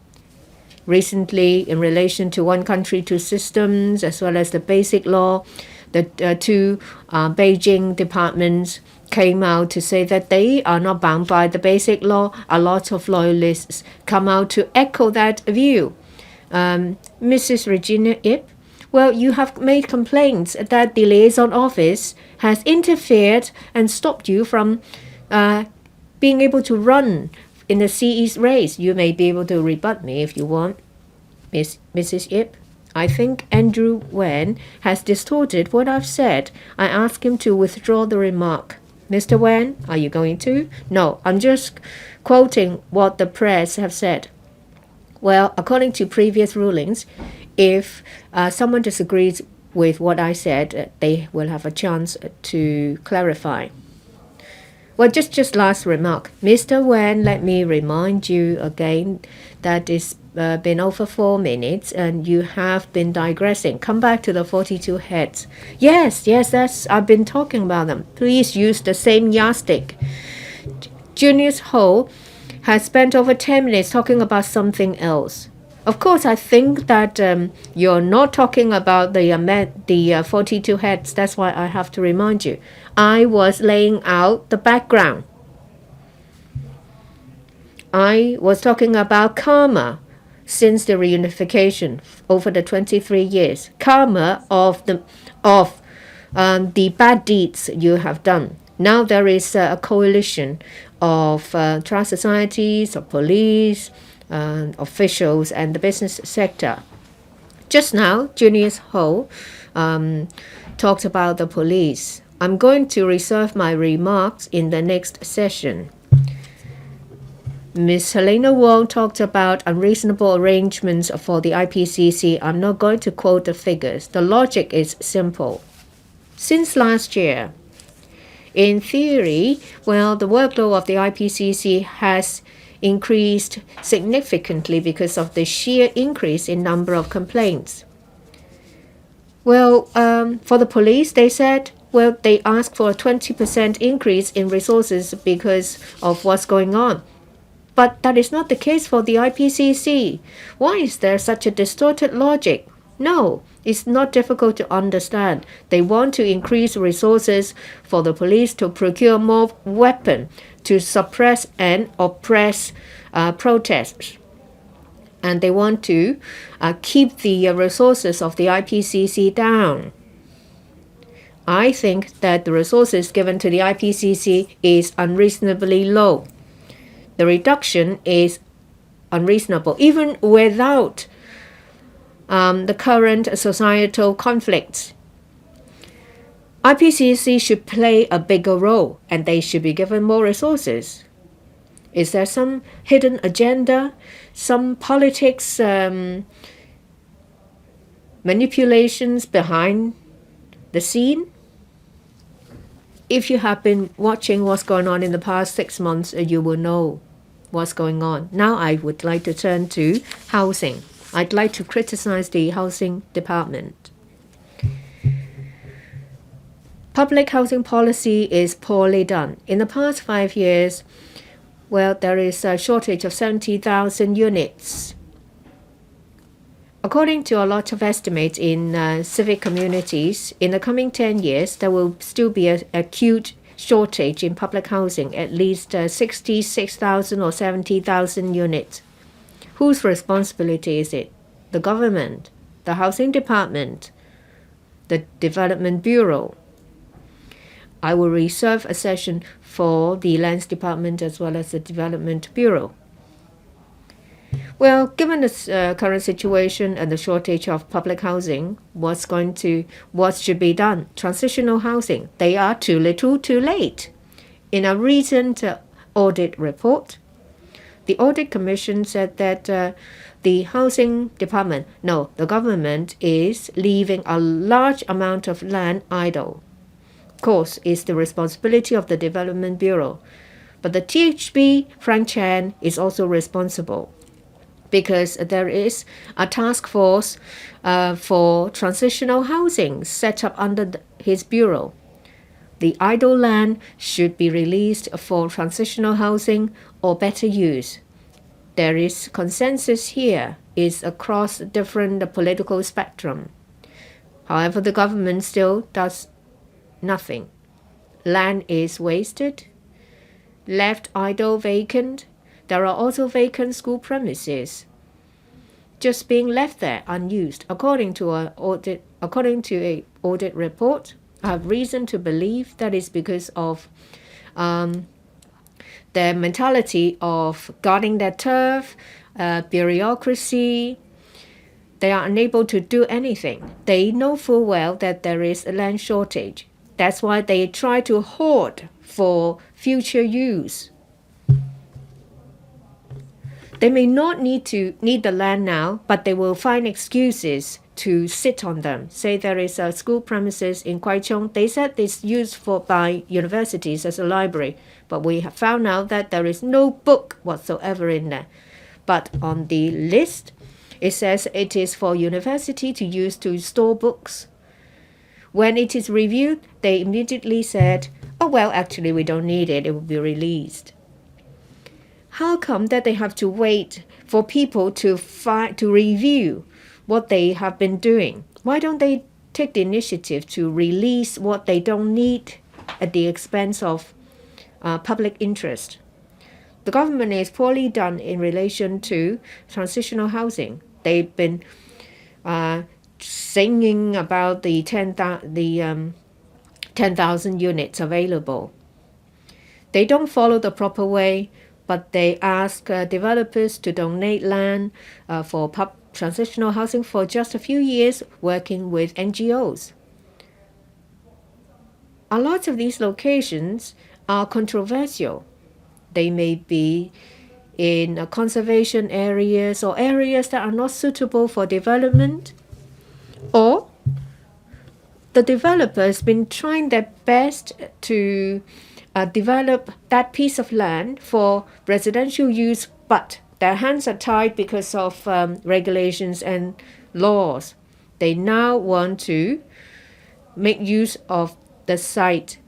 Recently, in relation to one country, two systems, as well as the basic law, the two Beijing departments came out to say that they are not bound by the basic law. A lot of loyalists come out to echo that view. Mrs. Regina Ip, well, you have made complaints that the liaison office has interfered and stopped you from being able to run in the CE's race. You may be able to rebut me if you want, Mrs. Ip. I think Andrew Wen has distorted what I've said. I ask him to withdraw the remark. Mr. Wen, are you going to? No, I'm just quoting what the press have said. Well, according to previous rulings, if someone disagrees with what I said, they will have a chance to clarify. Well, just last remark. Mr. Wen, let me remind you again that it's been over 4 minutes and you have been digressing. Come back to the 42 heads. Yes, I've been talking about them. Please use the same yardstick. Junius Ho has spent over 10 minutes talking about something else. Of course, I think that you're not talking about the 42 heads. That's why I have to remind you. I was laying out the background. I was talking about karma since the reunification over the 23 years. Karma of the bad deeds you have done. Now there is a coalition of trust societies, of police, officials, and the business sector. Just now, Junius Ho talked about the police. I'm going to reserve my remarks in the next session. Ms. Helena Wong talked about unreasonable arrangements for the IPCC. I'm not going to quote the figures. The logic is simple. Since last year, in theory, well, the workload of the IPCC has increased significantly because of the sheer increase in number of complaints. Well, for the police, they said, well, they asked for a 20% increase in resources because of what's going on. But that is not the case for the IPCC. Why is there such a distorted logic? No, it's not difficult to understand. They want to increase resources for the police to procure more weapons to suppress and oppress protests. And they want to keep the resources of the IPCC down. I think that the resources given to the IPCC is unreasonably low. The reduction is unreasonable, even without the current societal conflicts. IPCC should play a bigger role, and they should be given more resources. Is there some hidden agenda, some politics manipulations behind the scene? If you have been watching what's going on in the past 6 months, you will know what's going on. Now I would like to turn to housing. I'd like to criticize the housing department. Public housing policy is poorly done. In the past 5 years, well, there is a shortage of 70,000 units. According to a lot of estimates in civic communities, in the coming 10 years, there will still be an acute shortage in public housing, at least 66,000 or 70,000 units. Whose responsibility is it? The government, the housing department, the development bureau. I will reserve a session for the lands department as well as the development bureau. Well, given the current situation and the shortage of public housing, what should be done? Transitional housing. They are too little, too late. In a recent audit report, the audit commission said that the housing department, no, the government is leaving a large amount of land idle. Of course, it's the responsibility of the development bureau. But the THB, Frank Chan, is also responsible because there is a task force for transitional housing set up under his bureau. The idle land should be released for transitional housing or better use. There is consensus here is across different political spectrum. However, the government still does nothing. Land is wasted, left idle vacant. There are also vacant school premises just being left there unused. According to a audit report, I have reason to believe that is because of their mentality of guarding their turf, bureaucracy. They are unable to do anything. They know full well that there is a land shortage. That's why they try to hoard for future use. They may not need the land now, but they will find excuses to sit on them. Say there is a school premises in Kwai Chung. They said it's used by universities as a library, but we have found out that there is no book whatsoever in there. But on the list, it says it is for university to use to store books. When it is reviewed, they immediately said, oh, well, actually, we don't need it. It will be released. How come that they have to wait for people to review what they have been doing? Why don't they take the initiative to release what they don't need at the expense of public interest? The government is poorly done in relation to transitional housing. They've been singing about the 10,000 units available. They don't follow the proper way, but they ask developers to donate land for transitional housing for just a few years, working with NGOs. A lot of these locations are controversial. They may be in conservation areas or areas that are not suitable for development, or the developer has been trying their best to develop that piece of land for residential use, but their hands are tied because of regulations and laws. They now want to make use of the site,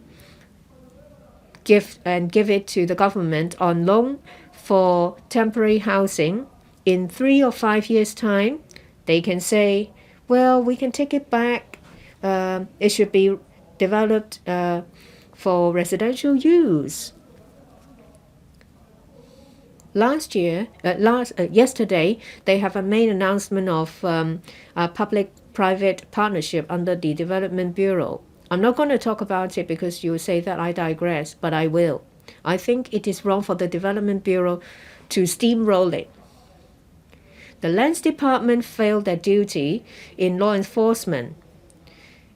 give it to the government on loan for temporary housing. In 3 or 5 years' time, they can say, well, we can take it back. It should be developed for residential use. Yesterday, they have a main announcement of a public-private partnership under the Development Bureau. I'm not going to talk about it because you will say that I digress, but I will. I think it is wrong for the Development Bureau to steamroll it. The Lands Department failed their duty in law enforcement.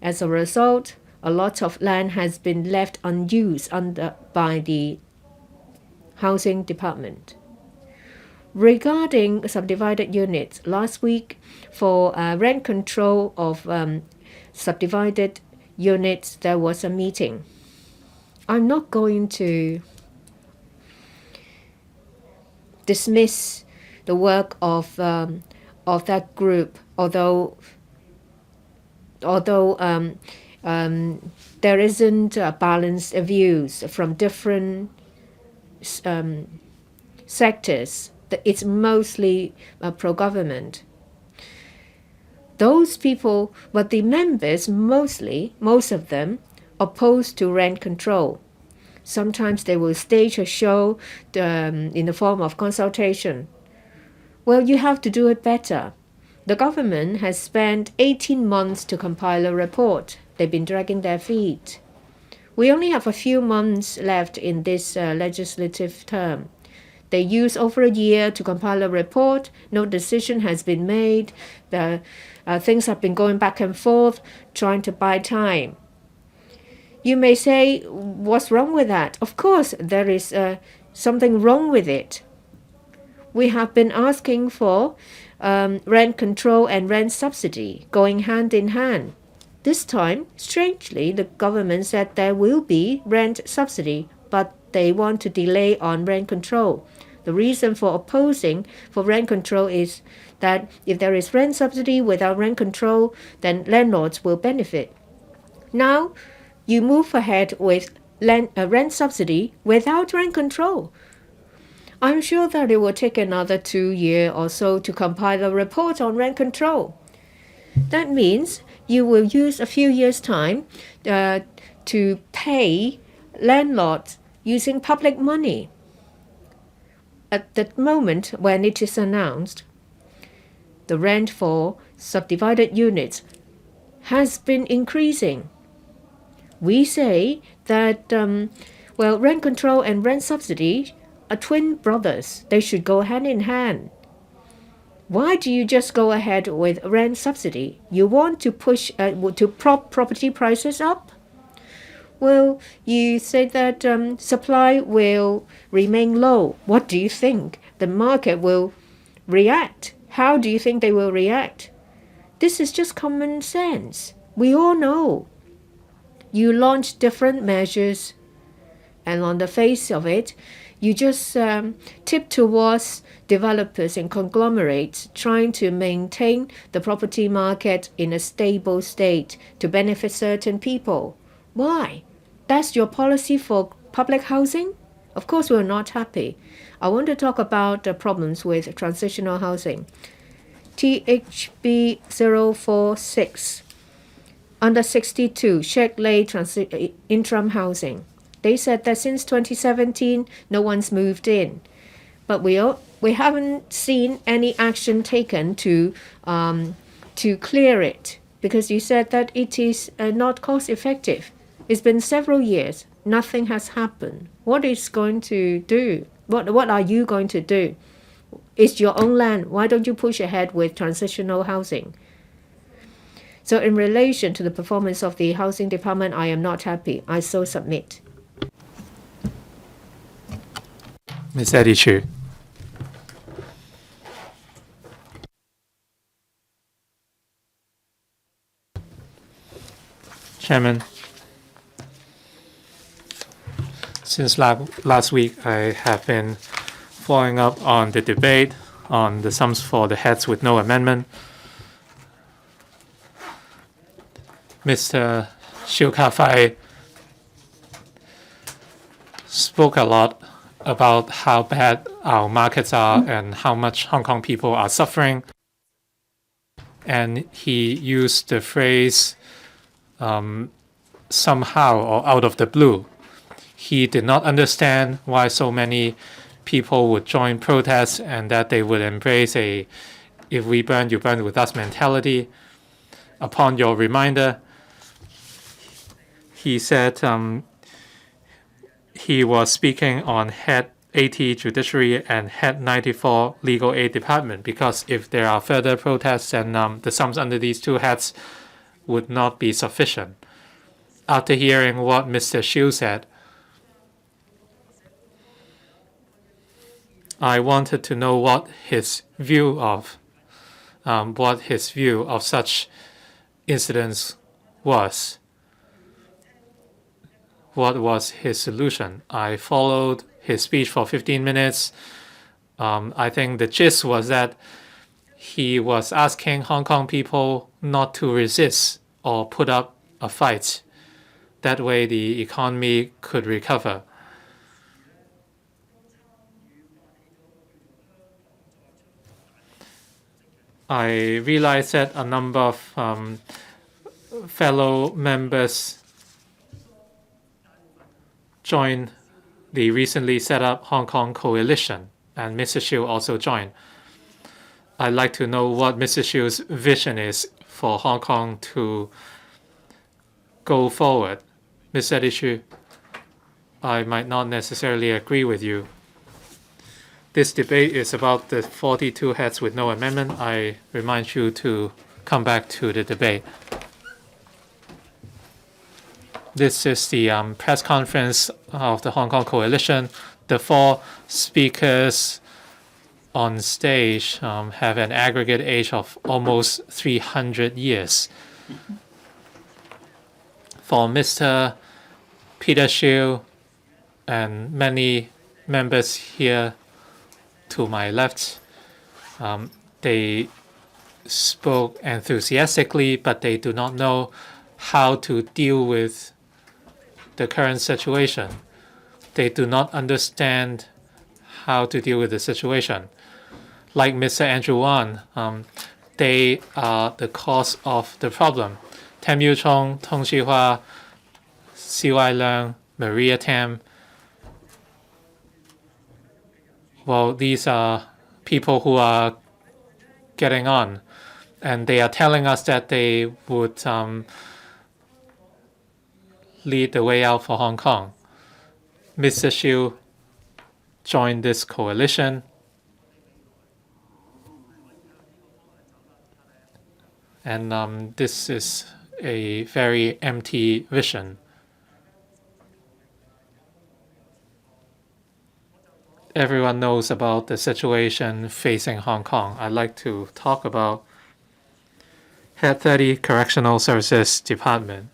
As a result, a lot of land has been left unused by the Housing Department. Regarding subdivided units, last week for rent control of subdivided units, there was a meeting. I'm not going to dismiss the work of that group, although there isn't balanced views from different sectors. It's mostly pro-government. Those people, but the members most of them, opposed to rent control. Sometimes they will stage a show in the form of consultation. Well, you have to do it better. The government has spent 18 months to compile a report. They've been dragging their feet. We only have a few months left in this legislative term. They used over a year to compile a report. No decision has been made. Things have been going back and forth, trying to buy time. You may say, what's wrong with that? Of course, there is something wrong with it. We have been asking for rent control and rent subsidy going hand in hand. This time, strangely, the government said there will be rent subsidy, but they want to delay on rent control. The reason for opposing for rent control is that if there is rent subsidy without rent control, then landlords will benefit. Now, you move ahead with rent subsidy without rent control. I'm sure that it will take another 2 years or so to compile a report on rent control. That means you will use a few years' time to pay landlords using public money. At the moment when it is announced, the rent for subdivided units has been increasing. We say that, rent control and rent subsidy are twin brothers. They should go hand in hand. Why do you just go ahead with rent subsidy? You want to push to prop property prices up? Well, you say that supply will remain low. What do you think the market will react? How do you think they will react? This is just common sense. We all know. You launch different measures, and on the face of it, you just tip towards developers and conglomerates trying to maintain the property market in a stable state to benefit certain people. Why? That's your policy for public housing? Of course, we're not happy. I want to talk about the problems with transitional housing. THB 046, under 62, Shek Lay interim housing. They said that since 2017, no one's moved in. But we haven't seen any action taken to clear it, because you said that it is not cost effective. It's been several years. Nothing has happened. What is going to do? What are you going to do? It's your own land. Why don't you push ahead with transitional housing? So in relation to the performance of the housing department, I am not happy. I so submit. Ms. Eddie Chu. Chairman, since last week, I have been following up on the debate on the sums for the heads with no amendment. Mr. Siu Ka-fai spoke a lot about how bad our markets are and how much Hong Kong people are suffering. And he used the phrase somehow or out of the blue. He did not understand why so many people would join protests and that they would embrace a "if we burn, you burn with us" mentality. Upon your reminder, he said he was speaking on Head 80 Judiciary and Head 94 Legal Aid Department, because if there are further protests, then the sums under these two heads would not be sufficient. After hearing what Mr. Siu said, I wanted to know what his view of such incidents was. What was his solution? I followed his speech for 15 minutes. I think the gist was that he was asking Hong Kong people not to resist or put up a fight. That way the economy could recover. I realized that a number of fellow members joined the recently set up Hong Kong Coalition, and Mr. Siu also joined. I'd like to know what Mr. Siu's vision is for Hong Kong to go forward. Mr. Eddie Chu, I might not necessarily agree with you. This debate is about the 42 heads with no amendment. I remind you to come back to the debate. This is the press conference of the Hong Kong Coalition. The four speakers on stage have an aggregate age of almost 300 years. For Mr. Peter Siu, and many members here to my left, they spoke enthusiastically, but they do not know how to deal with the current situation. They do not understand how to deal with the situation. Like Mr. Andrew Wan, they are the cause of the problem. Tam Yu Chong, Tong Xihua, C.Y. Leung, Maria Tam. Well, these are people who are getting on, and they are telling us that they would lead the way out for Hong Kong. Mr. Xu joined this coalition, and this is a very empty vision. Everyone knows about the situation facing Hong Kong. I'd like to talk about Head 30 Correctional Services Department.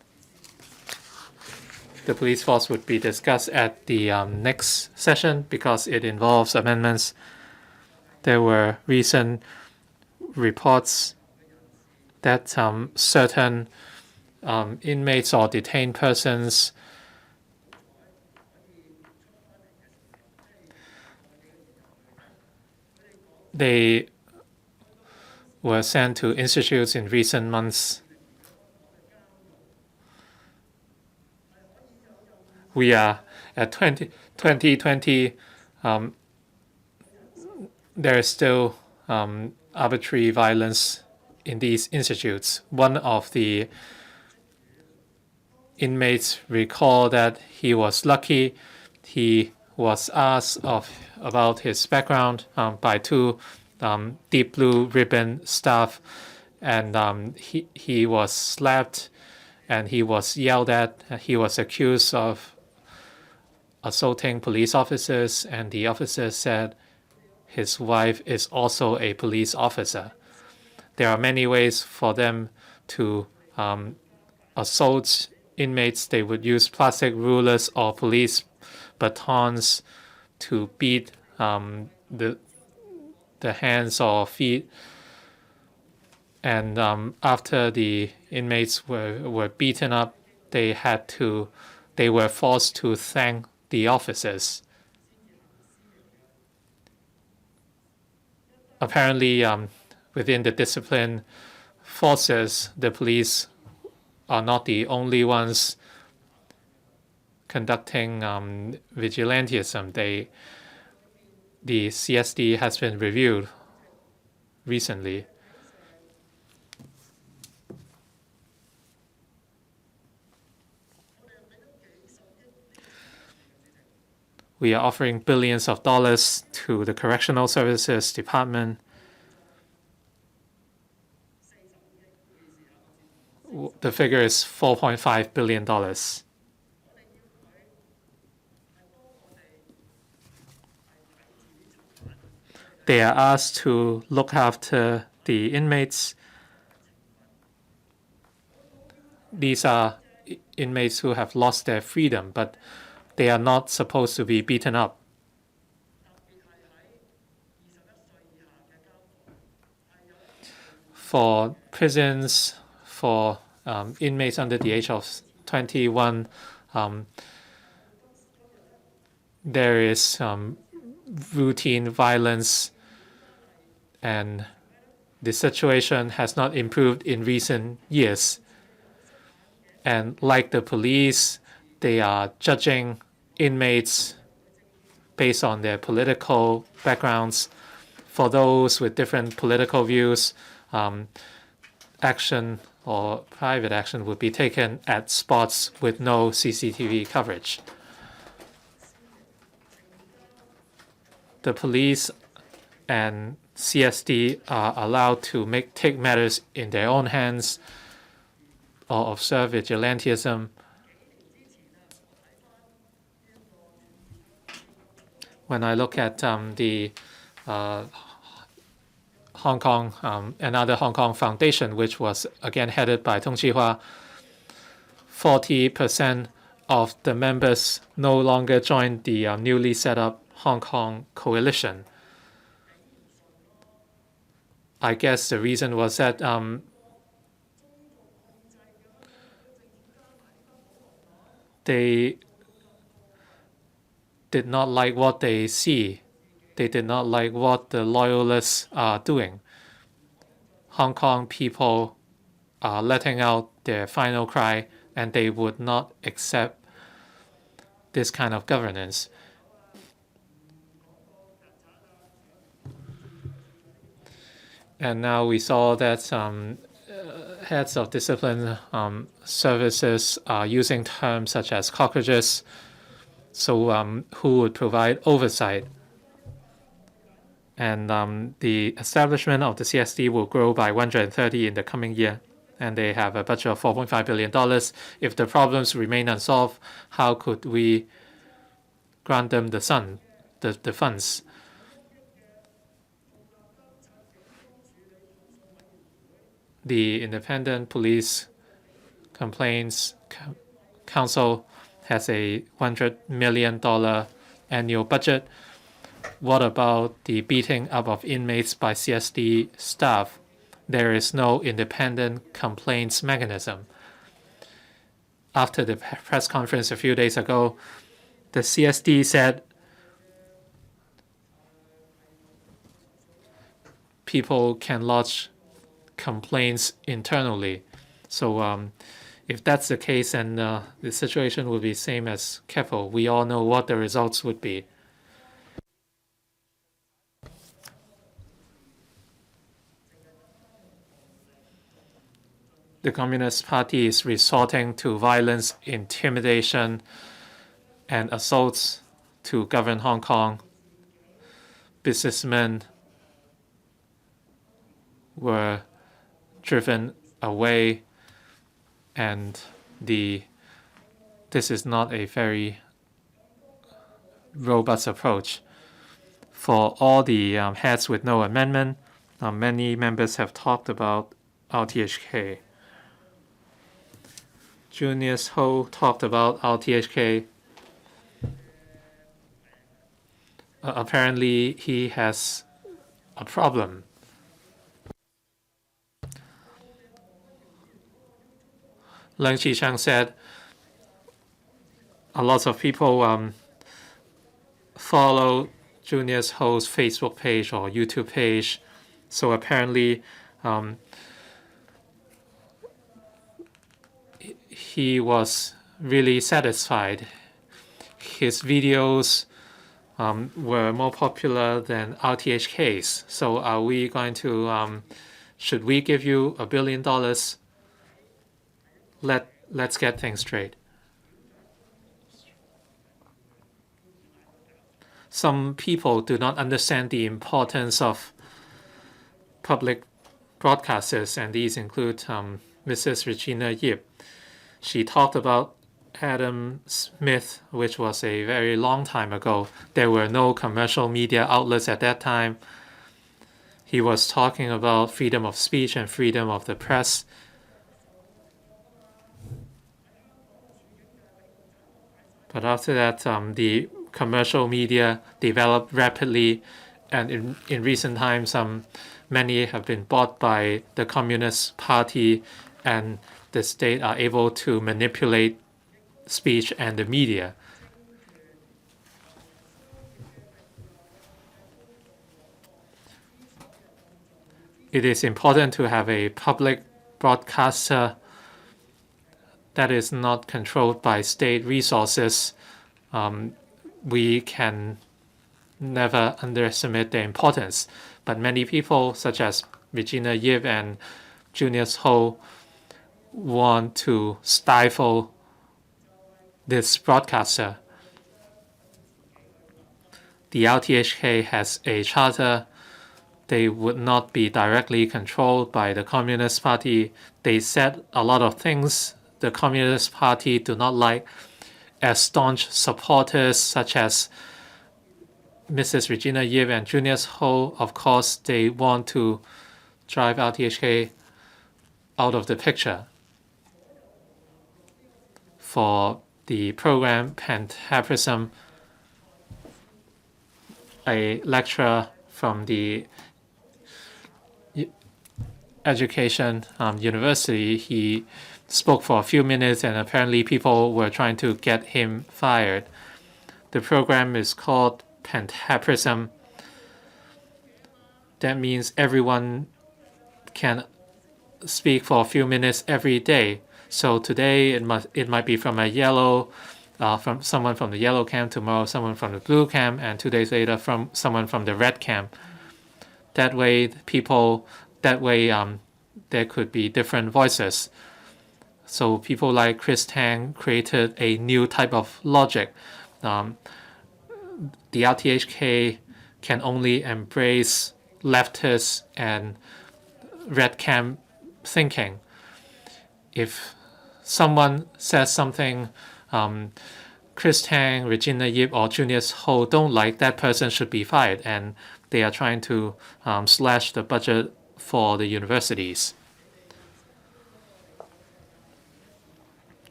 The police force would be discussed at the next session because it involves amendments. There were recent reports that certain inmates or detained persons they were sent to institutes in recent months. We are at 2020. There is still arbitrary violence in these institutes. One of the inmates recalled that he was lucky. He was asked about his background by two deep blue ribbon staff, and he was slapped and he was yelled at. He was accused of assaulting police officers, and the officer said his wife is also a police officer. There are many ways for them to assault inmates. They would use plastic rulers or police batons to beat the hands or feet. And after the inmates were beaten up, they were forced to thank the officers. Apparently, within the discipline forces, the police are not the only ones conducting vigilantism. The CSD has been reviewed recently. We are offering billions of dollars to the Correctional Services Department. The figure is $4.5 billion. They are asked to look after the inmates. These are inmates who have lost their freedom, but they are not supposed to be beaten up. For prisons, for inmates under the age of 21, there is routine violence, and the situation has not improved in recent years. And like the police, they are judging inmates based on their political backgrounds. For those with different political views, action or private action would be taken at spots with no CCTV coverage. The police and CSD are allowed to take matters in their own hands or observe vigilantism. When I look at the Hong Kong, another Hong Kong foundation, which was again headed by Tong Xihua, 40% of the members no longer joined the newly set up Hong Kong coalition. I guess the reason was that they did not like what they see. They did not like what the loyalists are doing. Hong Kong people are letting out their final cry, and they would not accept this kind of governance. And now we saw that heads of discipline services are using terms such as cockroaches, so who would provide oversight. And the establishment of the CSD will grow by 130 in the coming year. And they have a budget of $4.5 billion. If the problems remain unsolved, how could we grant them the funds? The Independent Police Complaints Council has a $100 million annual budget. What about the beating up of inmates by CSD staff? There is no independent complaints mechanism. After the press conference a few days ago, the CSD said people can lodge complaints internally. So if that's the case, then the situation will be same as Keppel. We all know what the results would be. The Communist Party is resorting to violence, intimidation, and assaults to govern Hong Kong. Businessmen were driven away, and this is not a very robust approach. For all the heads with no amendment, many members have talked about RTHK. Junius Ho talked about RTHK. Apparently, he has a problem. Leung Chi-Chang said a lot of people follow Junius Ho's Facebook page or YouTube page. So apparently he was really satisfied. His videos were more popular than RTHK's. So are we going to, should we give you $1 billion? Let's get things straight. Some people do not understand the importance of public broadcasters, and these include Mrs. Regina Yip. She talked about Adam Smith, which was a very long time ago. There were no commercial media outlets at that time. He was talking about freedom of speech and freedom of the press. But after that, the commercial media developed rapidly, and in recent times, many have been bought by the Communist Party, and the state are able to manipulate speech and the media. It is important to have a public broadcaster that is not controlled by state resources. We can never underestimate their importance. But many people, such as Regina Yip and Junius Ho, want to stifle this broadcaster. The RTHK has a charter. They would not be directly controlled by the Communist Party. They said a lot of things the Communist Party do not like. As staunch supporters, such as Mrs. Regina Yip and Junius Ho, of course, they want to drive RTHK out of the picture. For the program Pt4, a lecturer from the education university, he spoke for a few minutes and apparently people were trying to get him fired. The program is called Pt4. That means everyone can speak for a few minutes every day. So today it might be from a yellow, from someone from the yellow camp, tomorrow someone from the blue camp, and 2 days later from someone from the red camp. That way there could be different voices. So people like Chris Tang created a new type of logic. The RTHK can only embrace leftist and red camp thinking. If someone says something Chris Tang, Regina Yip, or Junius Ho don't like, that person should be fired, and they are trying to slash the budget for the universities.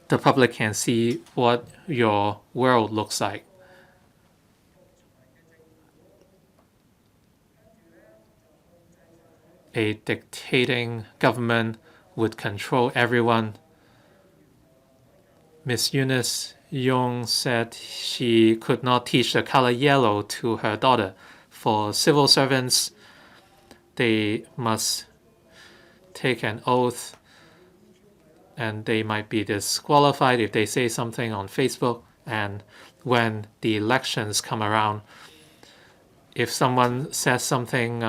The public can see what your world looks like. A dictating government would control everyone. Miss Eunice Young said she could not teach the color yellow to her daughter. For civil servants, they must take an oath and they might be disqualified if they say something on Facebook. And when the elections come around, if someone says something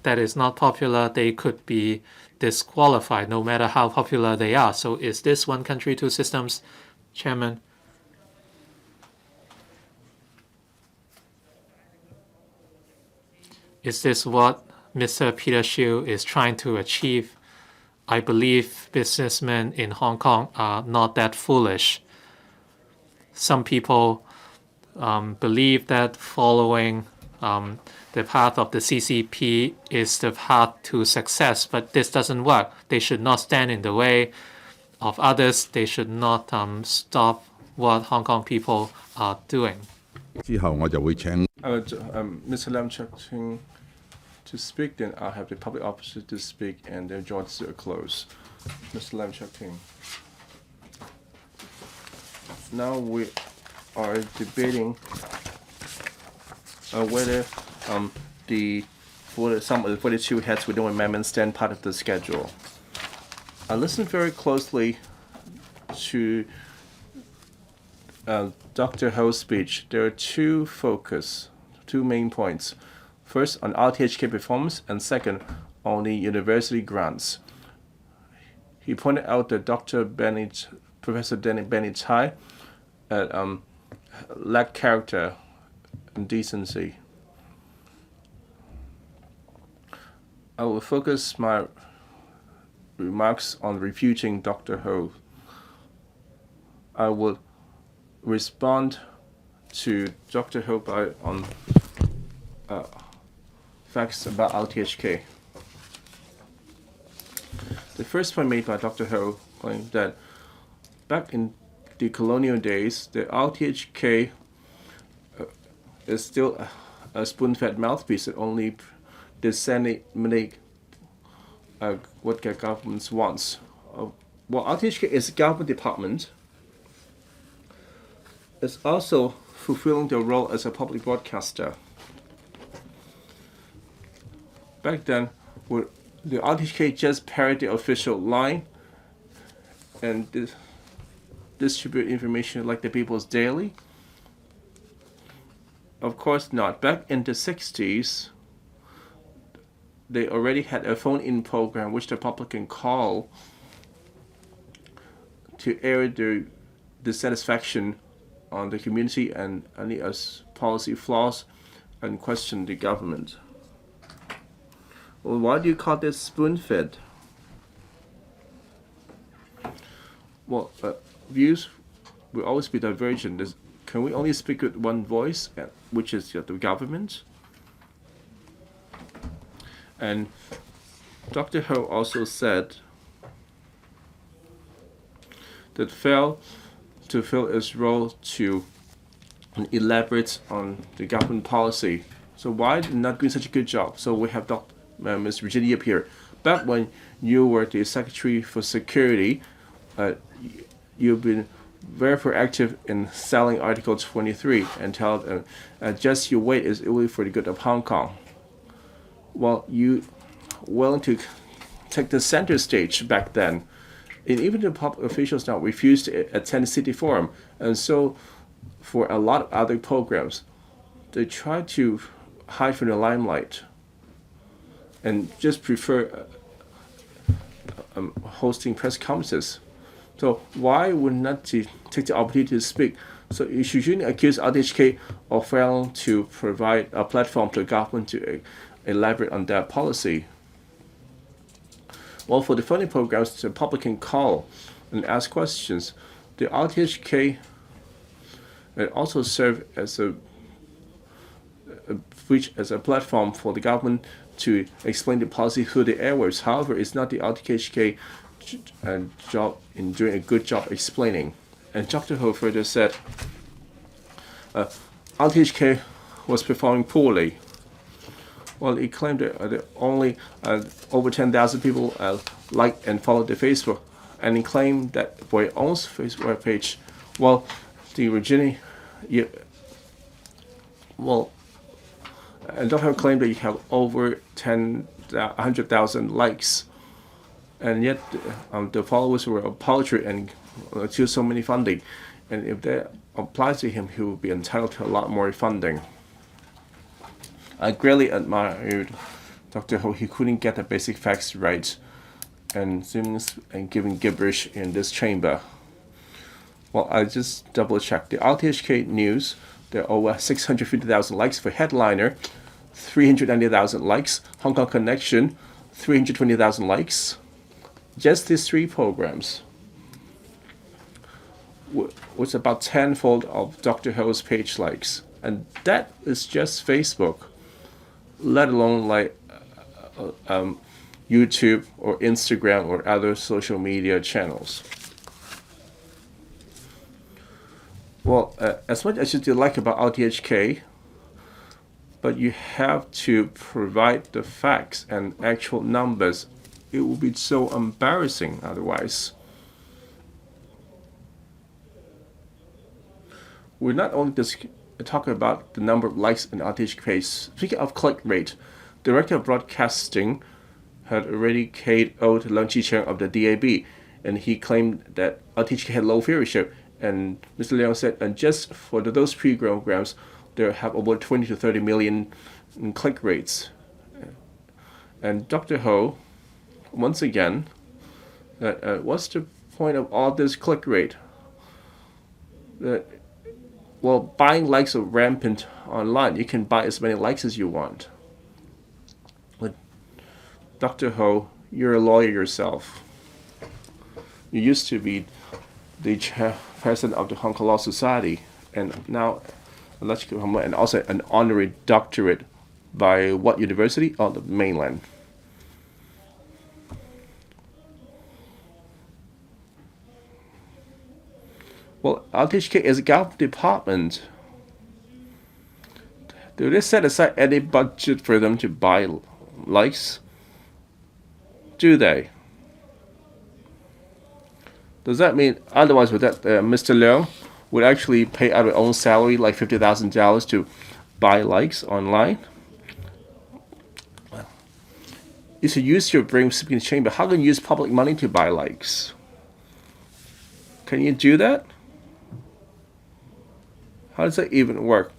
that is not popular, they could be disqualified no matter how popular they are. So is this one country, two systems, Chairman? Is this what Mr. Peter Shiu is trying to achieve? I believe businessmen in Hong Kong are not that foolish. Some people believe that following the path of the CCP is the path to success, but this doesn't work. They should not stand in the way of others. They should not stop what Hong Kong people are doing. 之後我就會請 Mr. Lam Chuk-ting to speak, then I'll have the public officer to speak, and then draw to a close. Mr. Lam Chuk-ting. Now we are debating whether some of the 42 heads with no amendments stand part of the schedule. I listened very closely to Dr. Ho's speech. There are two main points. First, on RTHK performance, and second, on the university grants. He pointed out that Professor Benny Chai lacked character and decency. I will focus my remarks on refuting Dr. Ho. I will respond to Dr. Ho on facts about RTHK. The first point made by Dr. Ho claimed that back in the colonial days, the RTHK is still a spoon-fed mouthpiece that only disseminate what the government wants. Well, RTHK is a government department. It's also fulfilling their role as a public broadcaster. Back then, the RTHK just parrot the official line and distribute information like the People's Daily? Of course not. Back in the 60s, they already had a phone-in program which the public can call to air their dissatisfaction on the community and any policy flaws and question the government. Well, why do you call this spoon-fed? Well, views will always be divergent. Can we only speak with one voice, which is the government? And Dr. Ho also said that fail fulfill its role to elaborate on the government policy. So why not doing such a good job? So we have Ms. Virginia up here. Back when you were the Secretary for Security, you've been very proactive in selling Article 23 and tell just you wait is only for the good of Hong Kong. Well, you willing to take the center stage back then. And even the public officials now refused to attend the city forum. And so for a lot of other programs, they try to hide from the limelight and just prefer hosting press conferences. So why would not take the opportunity to speak? So you shouldn't accuse RTHK of failing to provide a platform to the government to elaborate on that policy. Well, for the funding programs, the public can call and ask questions. The RTHK also serve as a platform for the government to explain the policy through the airwaves. However, it's not the RTHK job in doing a good job explaining. And Dr. Ho further said, RTHK was performing poorly. Well, he claimed that only over 10,000 people liked and followed the Facebook, and he claimed that for his own Facebook page, well, the Virginia, and Dr. Ho claimed that you have over 100,000 likes, and yet the followers were paltry and to so many funding, and if that applies to him, he will be entitled to a lot more funding. I greatly admired Dr. Ho. He couldn't get the basic facts right and giving gibberish in this chamber. Well, I just double checked. The RTHK News, there are over 650,000 likes for Headliner, 390,000 likes. Hong Kong Connection, 320,000 likes. Just these three programs was about tenfold of Dr. Ho's page likes. And that is just Facebook, let alone like YouTube or Instagram or other social media channels. Well, as much as you like about RTHK, but you have to provide the facts and actual numbers. It would be so embarrassing otherwise. We're not only just talking about the number of likes in RTHK page. Speaking of click rate, the Director of Broadcasting had already KO'd Leung Chi-Cheng of the DAB, and he claimed that RTHK had low viewership. And Mr. Leung said, and just for those pre-programs, they have over 20 to 30 million in click rates. And Dr. Ho, once again, what's the point of all this click rate? Well, buying likes are rampant online. You can buy as many likes as you want. But Dr. Ho, you're a lawyer yourself. You used to be the president of the Hong Kong Law Society, and now and also an honorary doctorate by what university? On the mainland. Well, RTHK is a government department. Do they set aside any budget for them to buy likes? Do they? Does that mean, otherwise would that Mr. Leung would actually pay out of his own salary like $50,000 to buy likes online? Well, you should use your brain speaking chamber. How can you use public money to buy likes? Can you do that? How does that even work?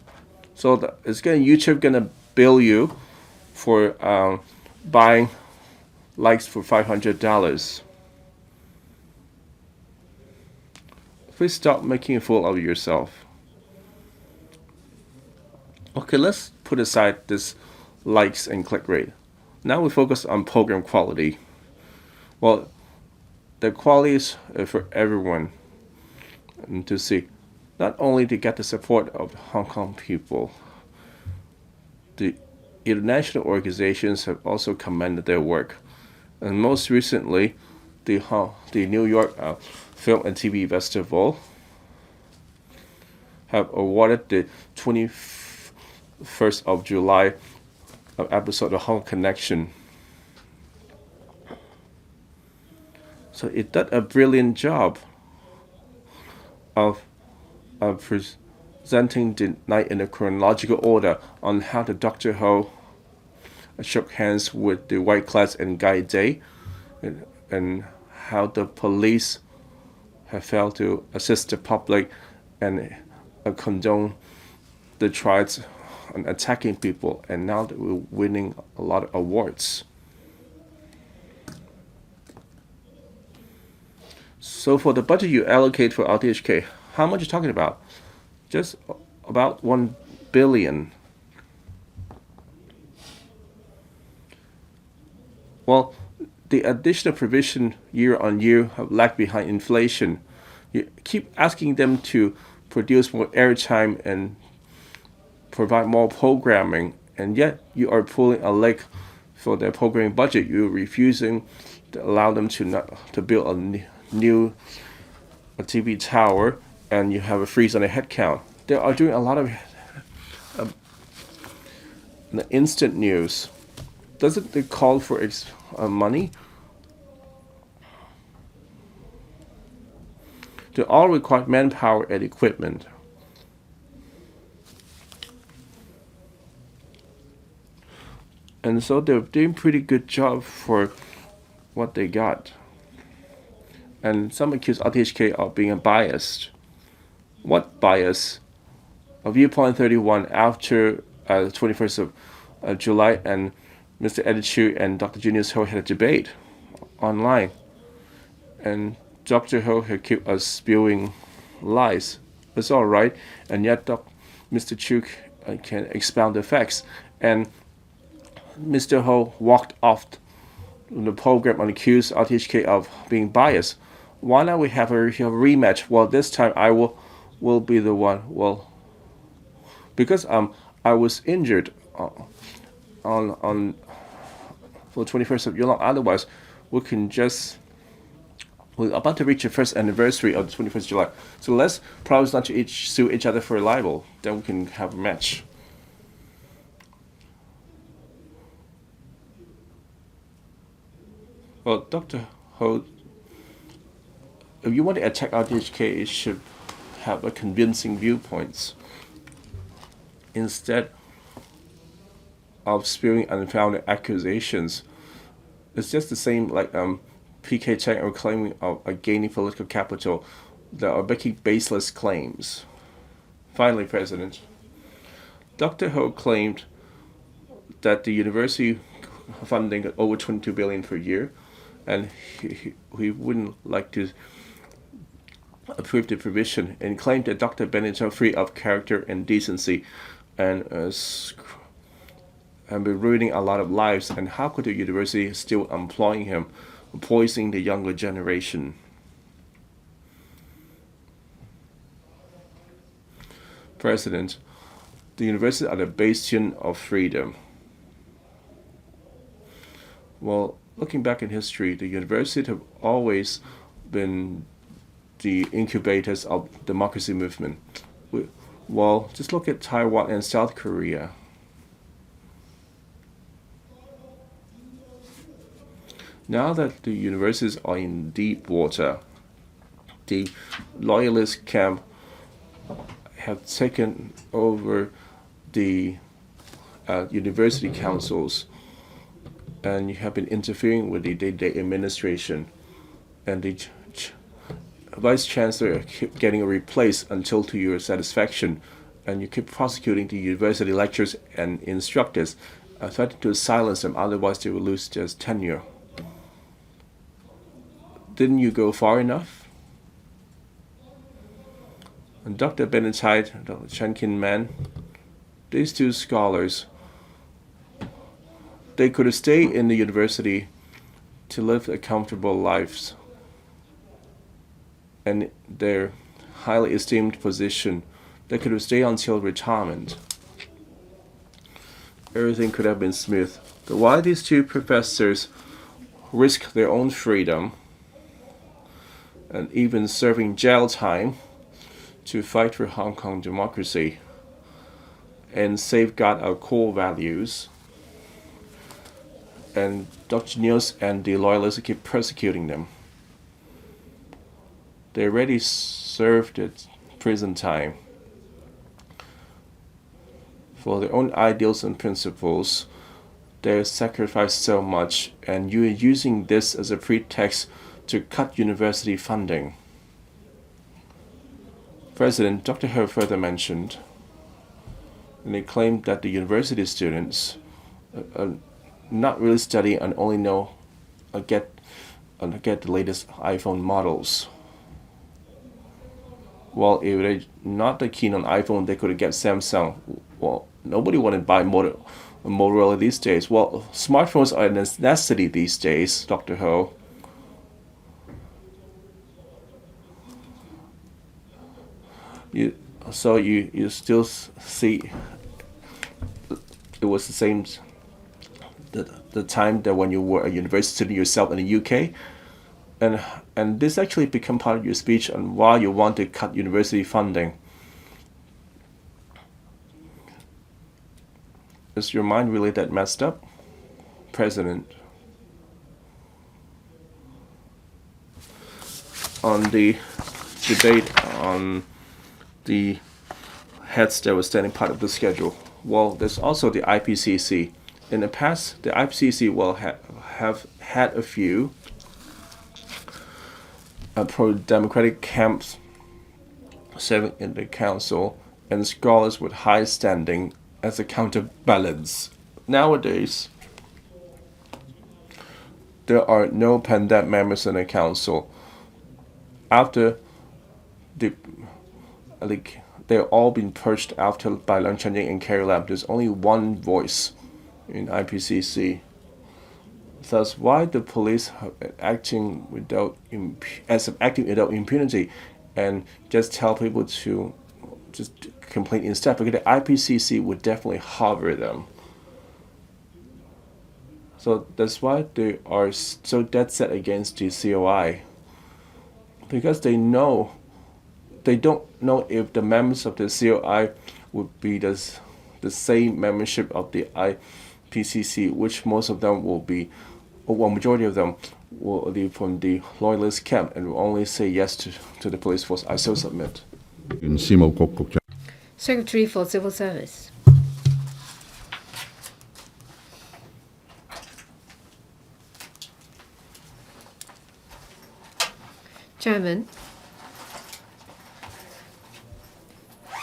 So YouTube gonna bill you for buying likes for $500. Please stop making a fool of yourself. Okay, let's put aside this likes and click rate. Now we focus on program quality. Well, the quality is for everyone to see. Not only to get the support of the Hong Kong people, the international organizations have also commended their work. And most recently, the New York Film and TV Festival have awarded the 21st of July episode of Hong Connection. So it did a brilliant job of presenting the night in a chronological order on how the Dr. Ho shook hands with the white class and Guy Day, and how the police have failed to assist the public and condone the tribes on attacking people, and now that we're winning a lot of awards. So for the budget you allocate for RTHK, how much are you talking about? Just about 1 billion. Well, the additional provision year on year have lagged behind inflation. You keep asking them to produce more airtime and provide more programming, and yet you are pulling a leg for their programming budget. You're refusing to allow them to build a new TV tower, and you have a freeze on the headcount. They are doing a lot of instant news. Doesn't they call for money? They all require manpower and equipment. And so they're doing pretty good job for what they got. And some accuse RTHK of being biased. What bias? A viewpoint 31 after the 21st of July, and Mr. Eddie Chu and Dr. Junius Ho had a debate online. And Dr. Ho had kept us spewing lies. It's all right. And yet Mr. Chu can expound the facts. And Mr. Ho walked off the program and accused RTHK of being biased. Why not we have a rematch? Well, this time I will be the one. Well, because I was injured on for 21st of July. Otherwise, we're about to reach the first anniversary of the 21st of July. So let's promise not to sue each other for libel. Then we can have a match. Well, Dr. Ho, if you want to attack RTHK, it should have a convincing viewpoints instead of spewing unfounded accusations. It's just the same like PK Chang are claiming of gaining political capital. They are making baseless claims. Finally, President, Dr. Ho claimed that the university funding over 22 billion per year, and he wouldn't like to approve the provision, and claimed that Dr. Bennett is free of character and decency, and been ruining a lot of lives. And how could the university still employing him, poisoning the younger generation? President, the universities are the bastion of freedom. Well, looking back in history, the universities have always been the incubators of democracy movement. Well, just look at Taiwan and South Korea. Now that the universities are in deep water, the loyalist camp have taken over the university councils, and you have been interfering with the day-to-day administration, and the vice chancellor keep getting replaced until to your satisfaction, and you keep prosecuting the university lecturers and instructors, threatening to silence them, otherwise they will lose their tenure. Didn't you go far enough? And Dr. Benatide, Dr. Chen Kin Man, these two scholars, they could have stayed in the university to live a comfortable lives, and their highly esteemed position, they could have stayed until retirement. Everything could have been smooth. But why these two professors risk their own freedom and even serving jail time to fight for Hong Kong democracy and safeguard our core values. And Dr. News and the loyalists keep persecuting them. They already served its prison time for their own ideals and principles. They sacrificed so much, and you are using this as a pretext to cut university funding. President Dr. Ho further mentioned, and he claimed that the university students not really study and only know get the latest iPhone models. Well, if they're not that keen on iPhone, they could get Samsung. Well, nobody want to buy Motorola these days. Well, smartphones are a necessity these days, Dr. Ho. You still see it was the same the time that when you were a university student yourself in the UK, and this actually become part of your speech on why you want to cut university funding. Is your mind really that messed up, President? On the debate on the heads that were standing part of the schedule, well, there's also the IPCC. In the past, the IPCC will have had a few pro-democratic camps serving in the council and scholars with high standing as a counterbalance. Nowadays, there are no pandemic members in the council. After they're all been purged after by Leung Chun-ying and Carrie Lam, there's only one voice in IPCC. Thus, why the police acting without impunity and just tell people to just complain instead? Because the IPCC would definitely hover them. So that's why they are so dead set against the COI, because they don't know if the members of the COI would be the same membership of the IPCC, which most of them will be, or majority of them will be from the loyalist camp and will only say yes to the police force. I so submit. Secretary for Civil Service. Chairman,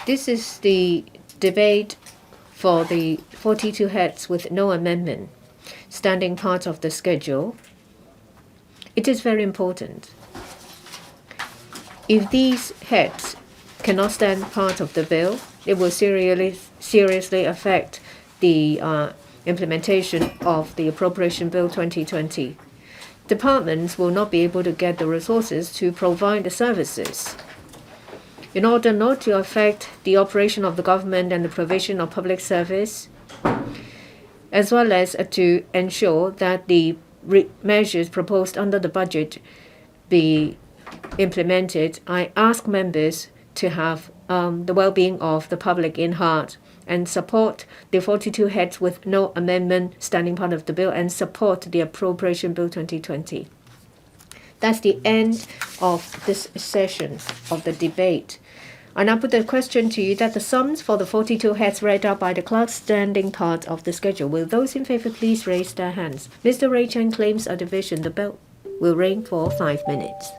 this is the debate for the 42 heads with no amendment, standing part of the schedule. It is very important. If these heads cannot stand part of the bill, it will seriously affect the implementation of the Appropriation Bill 2020. Departments will not be able to get the resources to provide the services. In order not to affect the operation of the government and the provision of public service, as well as to ensure that the measures proposed under the budget be implemented, I ask members to have the well-being of the public in heart and support the 42 heads with no amendment standing part of the bill and support the Appropriation Bill 2020. That's the end of this session of the debate. I now put the question to you that the sums for the 42 heads read out by the clerk standing part of the schedule. Will those in favor please raise their hands? Mr. Ray Chen claims a division. The bell will ring for 5 minutes.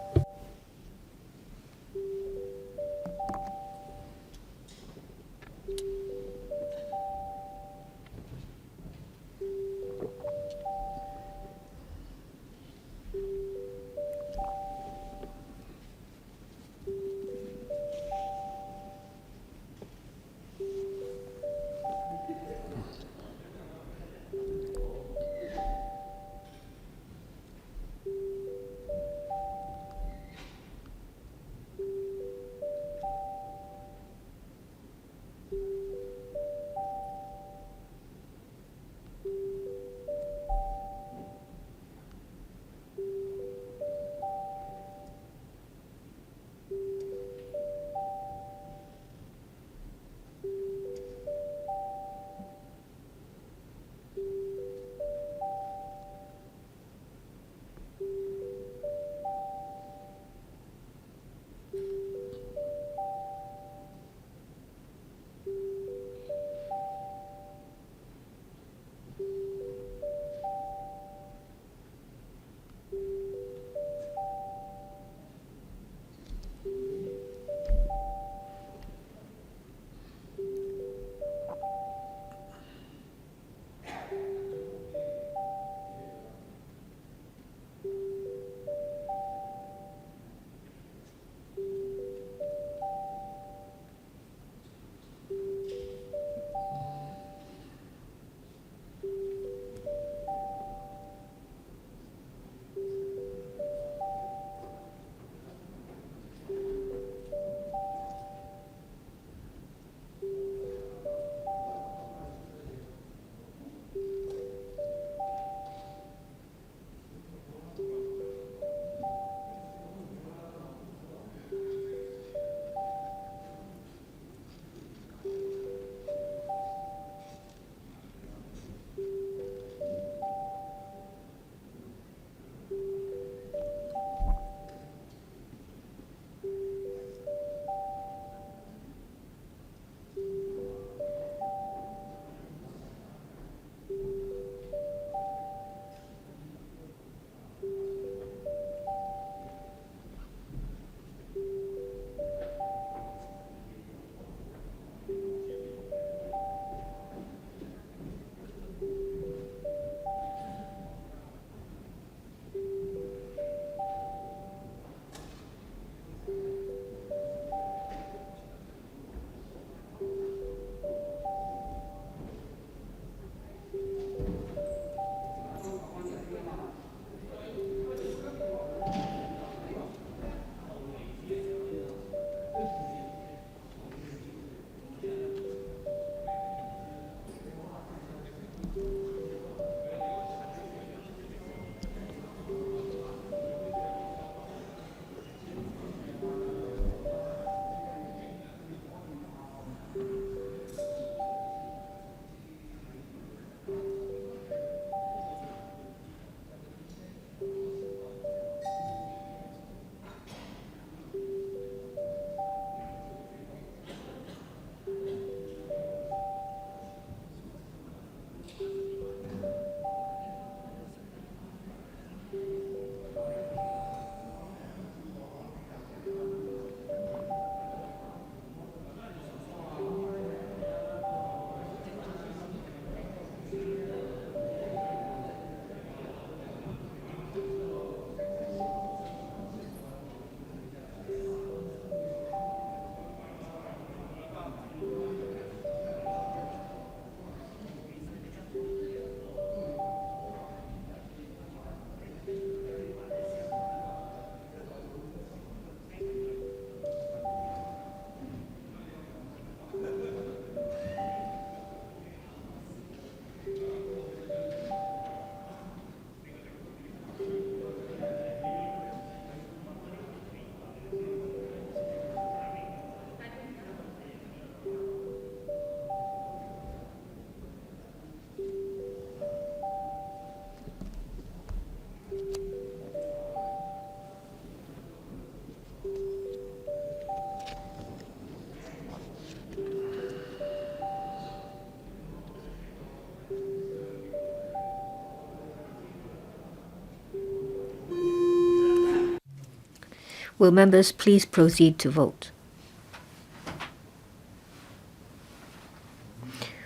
Will members please proceed to vote?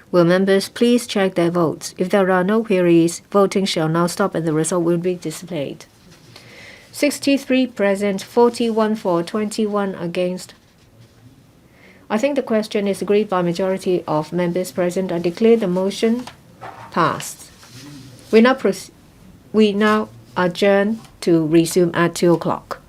Will members please check their votes? If there are no queries, voting shall now stop and the result will be displayed. 63 present, 41 for, 21 against. I think the question is agreed by majority of members present. I declare the motion passed. We now adjourn to resume at 2 o'clock.